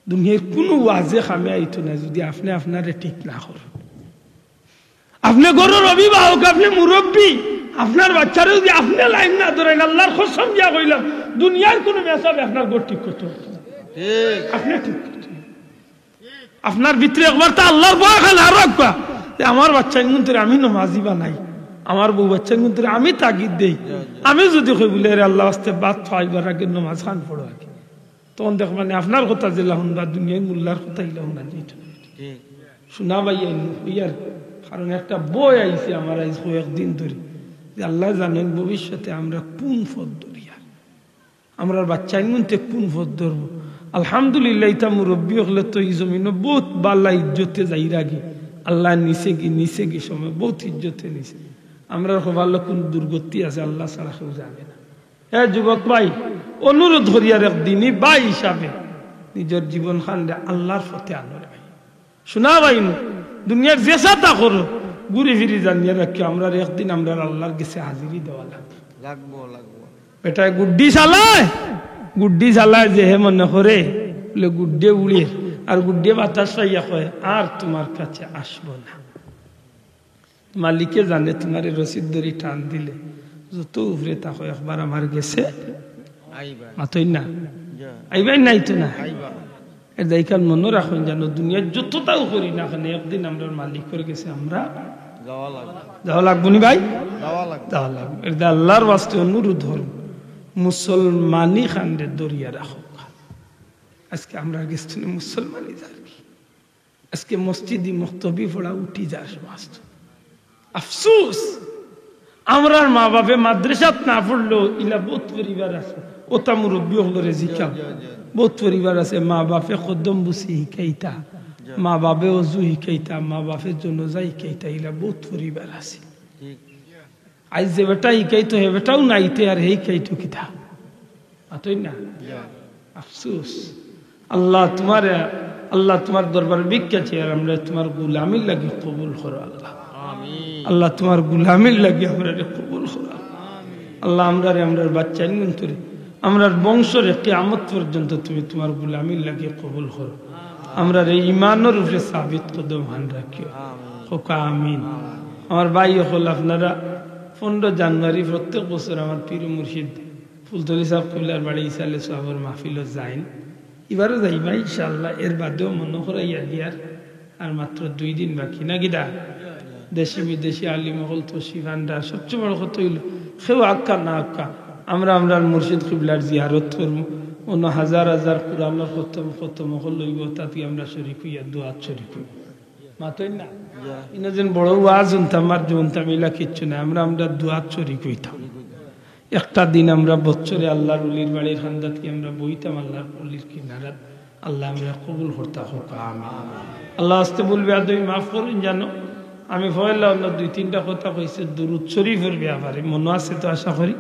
দুনিয়ার কোনো ওয়াজে খামে আইতো না যদি আপনি আপনারে ঠিক না করেন আপনি গরুর অভিভাবক আপনি মুরব্বী আপনার বাচ্চারা যদি আপনি লাইন না ধরেন আল্লাহর কসম দিয়া কইলাম দুনিয়ার কোনো মেসাবে আপনার গোর ঠিক করতে হবে আপনি ঠিক করতে আপনার ভিতরে একবার তো আল্লাহর ভয় খান আর রাখবা আমার বাচ্চা কিন্তু আমি নমাজি বানাই আমার বউ বাচ্চা কিন্তু আমি তাগিদ দেই আমি যদি কই বলে আল্লাহ আস্তে বাদ খাইবার আগে নমাজ খান পড়ো আগে তখন দেখ মানে আপনার কথা যে লাহুন বা দুনিয়ায় মোল্লার কথা ইলাহুন না শোনা ভাই ইয়ার কারণ একটা বই আইছে আমার আইস কয়েকদিন ধরে যে আল্লাহ জানেন ভবিষ্যতে আমরা কোন পথ ধরিয়া আমরা বাচ্চা মধ্যে কোন পথ ধরবো আলহামদুলিল্লাহ ইতা মুরব্বী হলে তো এই জমিন বহুত বাল্লা ইজ্জতে যাই রাগে আল্লাহ নিচে গি সময় বহুত ইজ্জতে নিছে আমরা ভালো কোন দুর্গতি আছে আল্লাহ ছাড়া কেউ জানে না হ্যাঁ যুবক ভাই অনুরোধ হরিয়ার একদিনই ভাই হিসাবে নিজের জীবন খান্ডে আল্লাহর পথে আনবে শোনা ভাই দুনিয়ার জেসাটা করো ঘুরে ফিরে জানিয়ে রাখি আমরা একদিন আমরা আল্লাহর কাছে হাজিরি দেওয়া লাগবো এটা গুড্ডি চালায় যে হে মনে করে বলে গুড্ডে উড়িয়ে আর গুড্ডে বাতাস পাইয়া কয় আর তোমার কাছে আসবো না মালিকে জানে তোমার রসিদ দড়ি টান দিলে যত উপরে তা হয় একবার আমার গেছে মাতই না আইবাই নাই তো না এর দায়িকাল মনে রাখুন জানো দুনিয়ার যতটাও করি না কেন একদিন আমরা মালিক করে গেছে আমরা যাওয়া লাগবো নি ভাই যাওয়া লাগবে এর আল্লাহর বাস্তে অনুরোধ হল মুসলমানি খান্ডে দরিয়া রাখো আজকে আমরা গেছি মুসলমানি যার কি আজকে মসজিদি মক্তবি পড়া উঠি যার বাস্তব আফসোস আমরার মা বাপে মাদ্রাসাত না পড়লো ইলা বহুত পরিবার আছে ওটা মুরব্বী হলরে জিকাম বহুত পরিবার আছে মা বাপে কদম বুসি শিকাইতা মা বাপে অজু শিকাইতা মা বাপের জন্য যাই শিকাইতা ইলা বহুত পরিবার আছে আজ যে বেটা শিকাইতো হে বেটাও নাইতে আর হে শিকাইতো কিতা আতই না আফসোস আল্লাহ তোমার দরবার ভিক্ষা চাই আর আমরা তোমার গুলামির লাগি কবুল করো আল্লাহ আল্লাহ তোমার গুলামির লাগি আমরা কবুল করো আল্লাহ আমরার বাচ্চা নিয়ন্ত্রী আমরার বংশের কিয়ামত পর্যন্ত তুমি তোমার গুলামির লাগি কবুল করো আমরা এই ইমানের উপরে সাবিত কদম হান রাখিও হোকা আমিন আমার ভাই হল আপনারা 15 জানুয়ারি প্রত্যেক বছর আমার পীর মুর্শিদ ফুলতলি সাহেব কুল্লার বাড়ি ইসালে সাহেবের মাহফিলত যাইন এবারও যাইবা ইনশাআল্লাহ এর বাদেও মনে করাইয়া দিয়ার আর মাত্র 2 দিন বাকি না গিদা দেশি বিদেশি আলিম হল তসি ভান্ডার সবচেয়ে বড় কথা হইল কেউ আক্কা না আক্কা আমরা মুর্শিদ কিবলার জিয়ারত করব অন্য হাজার হাজার কোরআনের খতম হল লইব তাতে আমরা শরীক হইয়া দোয়াত শরীক হইব মাতই না ইনা যেন বড় ওয়াজ উনতাম আর জুনতাম এলা কিচ্ছু না আমরা দোয়াত শরীক হইতাম একটা দিন আমরা বছরে আল্লাহর ওলির বাড়ির খান্দাত কি আমরা বইতাম আল্লাহর ওলির কিনারাত আল্লাহ আমরা কবুল করতা হোক আমিন আল্লাহ আস্তে বলবে আদমি মাফ করুন জানো আমি ফয়লা অন্য 2-3টা কথা কইছে দুরূদ শরীফের ব্যাপারে মনে আছে তো আশা করি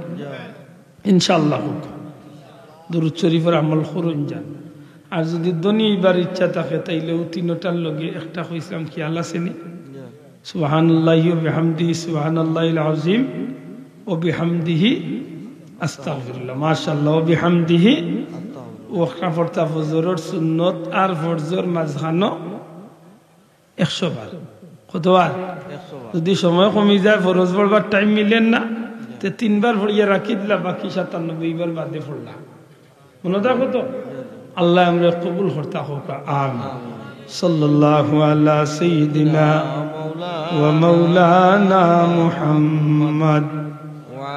ইনশাআল্লাহ হোক দুরূদ শরীফের আমল করুন জান আর যদি দনিবার ইচ্ছা থাকে তাইলেও 3টার লগে একটা কইছিলাম কি আল্লাহ সেনি সুবহানাল্লাহি ওয়া বিহামদিহি সুবহানাল্লাহিল আযীম ওয়া বিহামদিহি আস্তাগফিরুল্লাহ মাশাআল্লাহ ওয়া বিহামদিহি ওয়াক্তা পড়তা ফজরের সুন্নত আর ফজর মাঝখানো 100 বার কতবার 100 যদি সময় কমে যায় ফরজ পড়বার টাইম মিলেন না তে 3 বার পড়িয়া রাখি দিলা বাকি 97 বার বাদে পড়লা মনে থাকো তো আল্লাহ আমরা কবুল করতা হোক আমিন সাল্লাল্লাহু আলা সাইয়্যিদিনা ওয়া মাওলানা মুহাম্মদ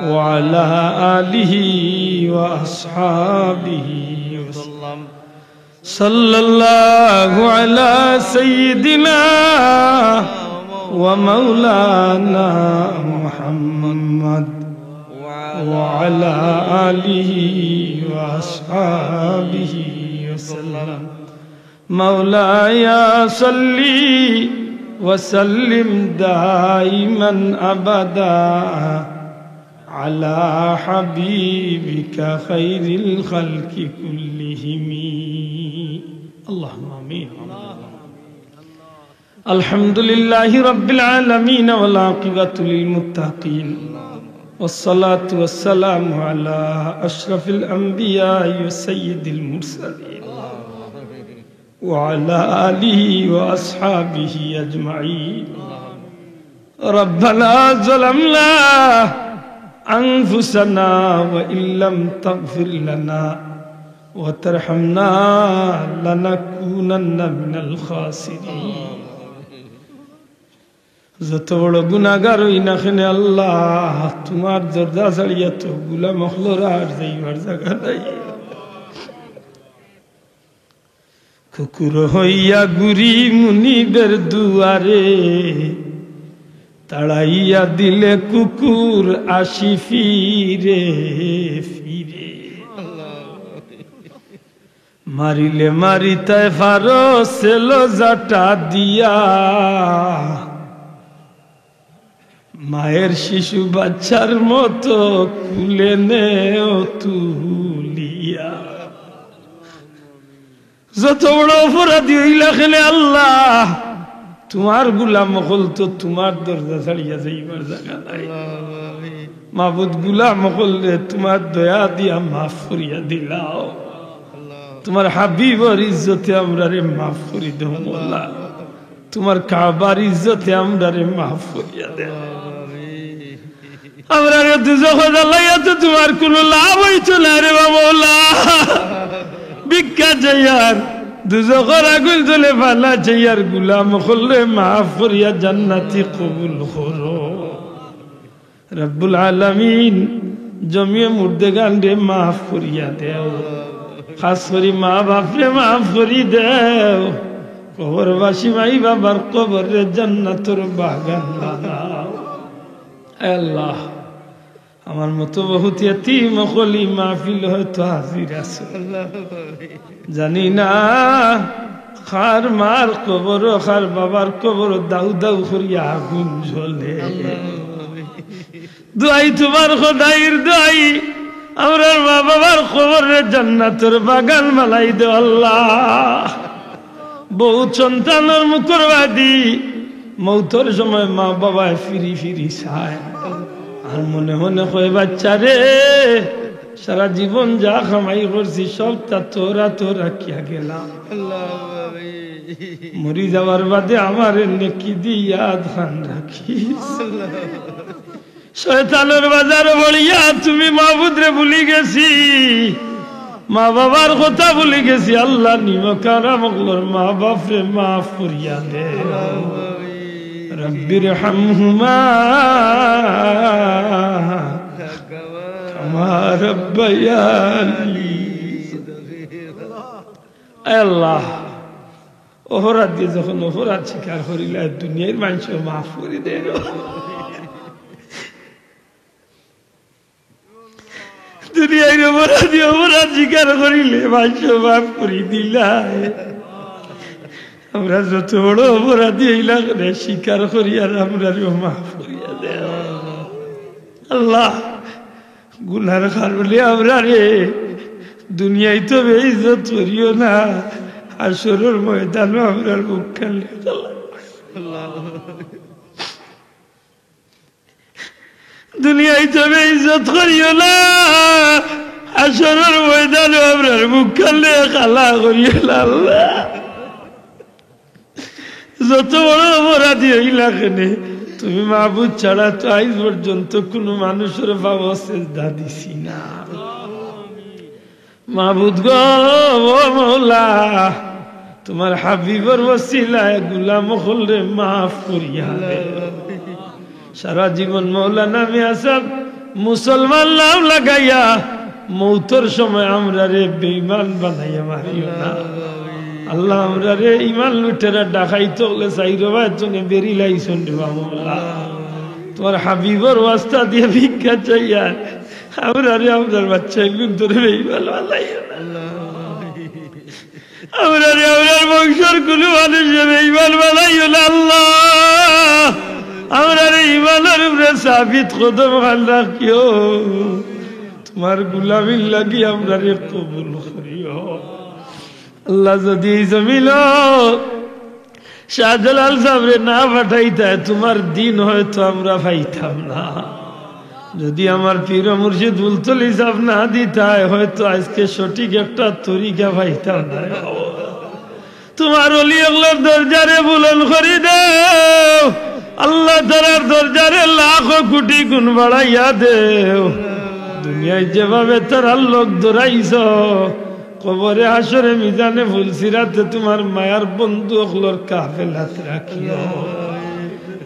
ওয়া আলা আলিহি ওয়া আসহাবিহি ওয়াসাল্লাম সাল্লাল্লাহু আলা সাইয়্যিদিনা ওয়া মাওলানা মুহাম্মদ وعلى آله وأصحابه وسلم مولاي صل وسلم دائما أبدا على حبيبك خير الخلق كلهم اللهم آمين الحمد لله رب العالمين والعاقبة للمتقين والصلاة والسلام على أشرف الأنبياء وسيد المرسلين وعلى آله وأصحابه أجمعين ربنا ظلمنا أنفسنا وإن لم تغفر لنا وترحمنا لنكونن من الخاسرين যত বড় গুনাহগার হই না কেন আল্লাহ তোমার দরজা ছাড়িয়া তো গুলা মখলরা আর যাইবার জায়গা নাই কুকুর হইয়া গুরি মুনিবের দুয়ারে তাড়াইয়া দিলে কুকুর আসি ফিরে ফিরে মারিলে মারিতায় ফারো সেলো জাটা দিয়া মায়ের শিশু বাচ্চার মতো কুলে নেও তুলিয়া যত বড় অপরাধী হইলা খেলে আল্লাহ তোমার গুলাম হল তো তোমার দরজা ছাড়িয়া যাইবার জায়গা নাই মাবুদ গুলাম হলে তোমার দয়া দিয়া মাফ করিয়া দিলাও তোমার হাবিবর ইজ্জতে আমরা রে মাফ করি দেব মোল্লা তোমার কাবার ইজ্জতে আমরা রে মাফ করিয়া দে আমরা রে দুজখে জ্বালাইয়া তো তোমার কোনো লাভ হইতো না রে বাবা ভিক্ষা চাইয়ার দুজখের আগুন জ্বলে ফালা চাইয়ার গুলাম হলে মাফ করিয়া জান্নাতি কবুল করো রব্বুল আলামিন জমিয়ে মুর্দেগান রে মাফ করিয়া দেও খাস করি মা বাপ রে মাফ করি দেও কবরবাসী মাই বাবার কবরে জান্নাতের বাগান বানাও। আল্লাহ, আমার মতো বহুত ইতিম খলি মাহফিল হয়তো হাজির আছে, জানি না খার মার কবর খার বাবার কবর দাউ দাউ করিয়া আগুন জ্বলে। দোয়াই তোমার খোদাইর দোয়াই, আমরা মা বাবার কবরে জান্নাতের বাগান বানাই দে আল্লাহ। বহুত সন্তানের মুখর বাদী মৌতর সময় মা বাবায় ফিরি ফিরি চায়, আর মনে মনে কয় বাচ্চা রে সারা জীবন যা কামাই করছি সব তা তোরা তোরা কিয়া গেলাম, মরি যাওয়ার বাদে আমার নেকি দিয়া ধান রাখিস। শয়তানের বাজার বলিয়া তুমি মাহবুদরে ভুলি গেছি, মা বাবার কথা ভুলি গেছি। আল্লাহ নিমকারা মগলোর মা বাপরে মাফ করিয়া দে। রব্বির হামহুমা কামা রাব্বায়ানি। আল্লাহ, অপরাধ দিয়ে যখন অপরাধ স্বীকার করিলে দুনিয়ার মানুষ মাফ করে দেয়। দুনিয়ার অপরাধী অপরাধ স্বীকার করিলে মানুষ মাফ করে দিলাই। আমরা যত বড় অপরাধী হইলা স্বীকার করি আর আমরা মাফ করিয়া দেয়। আল্লাহ, গুনার কারণে আমরা রে দুনিয়ায় তো বেইজ্জত করিও না, হাসরের ময়দানও আমরা মুখ খালি। দুনিয়ায় তো বেইজ্জত করিও না, হাসরের ময়দানও আমরা মুখ খালি খালা করিও না। আল্লাহ, যত বড় অপরাধী হইলা কেনে তুমি মাহবুদ ছাড়া তো আজ পর্যন্ত কোন মানুষের বাবা সেজদা দিছি না। মাহবুদ গো ও মওলা, তোমার হাবিবর ওসিলায় গুলাম হলে মাফ করিয়া দে। সারা জীবন মৌলানা মিয়া সাহেব মুসলমান নাম লাগাইয়া মৌতর সময় আমরা রে বেঈমান বানাইয়া মারিও না। আল্লাহ, আমরা রে ইমান লুটেরা ডাকাইতে হলে চাইরবা তুমি বেরিলাইছন রে বাবা। তোমার হাবিবর ওয়াস্তা দিয়ে ভিক্ষা চাইয়া আমরা রে আমাদের বাচ্চা ধরে বেঈমান বানাইও না। আমরা রে আমরা বংশের কোন মানুষ বেঈমান বানাইও না। আল্লাহ, আমরা রে ইমানের উপরে সাবিত কদম রাখিও। তোমার গোলামির লাগি আমরা রে কবুল করিও। আল্লাহ, যদি জমিল শাহজালাল সাহেবরে না পাঠাইতে তোমার দিন হয়তো আমরা পাইতাম না। যদি আমার পীর মুর্শিদ বুলতলি সাহেব না দিতায় হয়তো আজকে সঠিক একটা তরিকা পাইতাম না। তোমার ওলি আল্লাহর দরজারে বুলন্দ করে দেও। আল্লাহ তাআলার দরজারে লাখ কোটি গুণ বাড়াইয়া দেও। দুনিয়ায় যেভাবে তার লোক দৌড়াইছ, কবরে হাসরে মিজানে ফুলসিরাতে তোমার মায়ার বন্ধু অগলোর কাফেলাত রাখিও।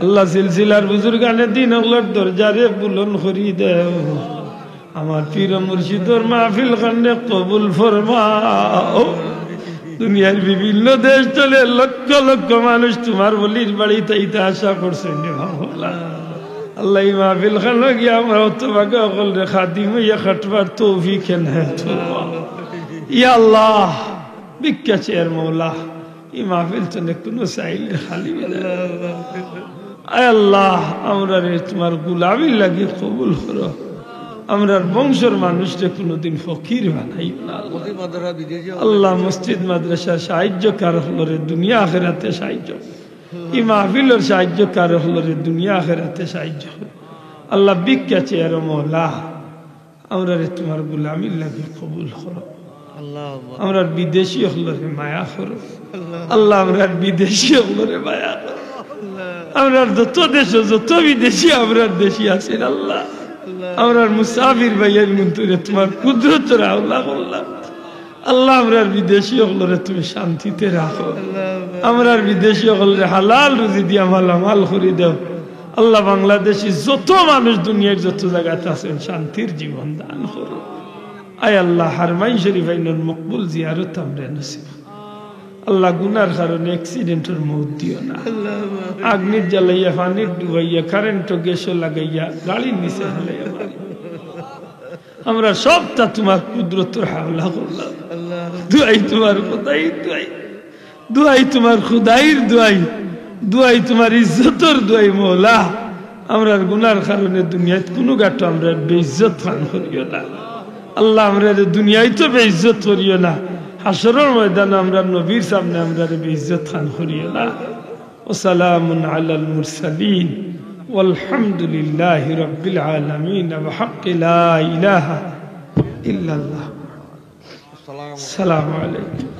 আল্লাহ, সিলসিলার বুজুর্গানে দিন অগলোর দরজারে বুলন্দ করি দেও। আমার পীর মুর্শিদর মাহফিল খানে কবুল ফরমাও। দুনিয়ার বিভিন্ন দেশ চলে লক্ষ লক্ষ মানুষ তোমার বলির বাড়িতে আশা করছেন। আল্লাহ, এই মাহফিল খান গিয়ে আমরা অতভাগে অকল রে খাদিম ইয়া খাটবার তৌফিক ইয়া আল্লাহ। ভিক্ষা চেয়ার মৌলা, এই মাহফিল তো কোনো চাইলে খালি। আয় আল্লাহ, আমরা রে তোমার গুলামি লাগে কবুল করো। আমরা বংশের মানুষকে কোনোদিন ফকির বানাই না। আল্লাহ, মসজিদ মাদ্রাসা সাহায্য কার হলরে দুনিয়া আখেরাতে সাহায্য, এই মাহফিলের সাহায্য কার হলরে দুনিয়া আখেরাতে সাহায্য। আল্লাহ, ভিক্ষা চেয়ার মৌলা, আমরা রে তোমার গুলামির লাগে কবুল করো। আমরা বিদেশি হলরে মায়া করো। আল্লাহ, আমরা বিদেশি হলরে মায়া করো। আমরা যত দেশ যত বিদেশি আমরা দেশি আছেন আল্লাহ, আমরা মুসাফির ভাইয়ের মন্তরে তোমার কুদরত আল্লাহ বললাম। আল্লাহ, আমরা বিদেশি হলরে তুমি শান্তিতে রাখো। আমরা বিদেশি হলরে হালাল রুজি দিয়া মালামাল করে দাও। আল্লাহ, বাংলাদেশি যত মানুষ দুনিয়ার যত জায়গাতে আছেন শান্তির জীবন দান করো। আয় আল্লাহ, হারমাইন শরীফ আইনুল মকবুল জিয়ারত আমরা নসিব। আল্লাহ গুনার কারণে অ্যাক্সিডেন্টের মৌত দিও না, আগ্নির জ্বালাইয়া পানির ডুবাইয়া কারেন্ট গ্যাস লাগাইয়া গাড়ির নিচে হালাইয়া মারি। আমরা সবটা তোমার কুদরতের হাওলা করলাম। দুয়াই তোমার খোদাই, দুয়াই তোমার খুদাইর দুয়াই, দুয়াই তোমার ইজ্জতর দুয়াই মৌলা। আমরা গুনার কারণে দুনিয়ায় কোনো গাটো আমরা বেইজ্জত ফান করিও না আল্লাহ। আমরা দুনিয়ায় তো বেইজ্জত করিও না, হাসরের ময়দানে আমরা নবীর সামনে আমরা বেইজ্জত ফান করিও না। ওয়াসালামুন আলাল মুরসালিন ওয়ালহামদুলিল্লাহি রাব্বিল আলামিন বিহাক্কি লা ইলাহা ইল্লাল্লাহ। আসসালামু আলাইকুম।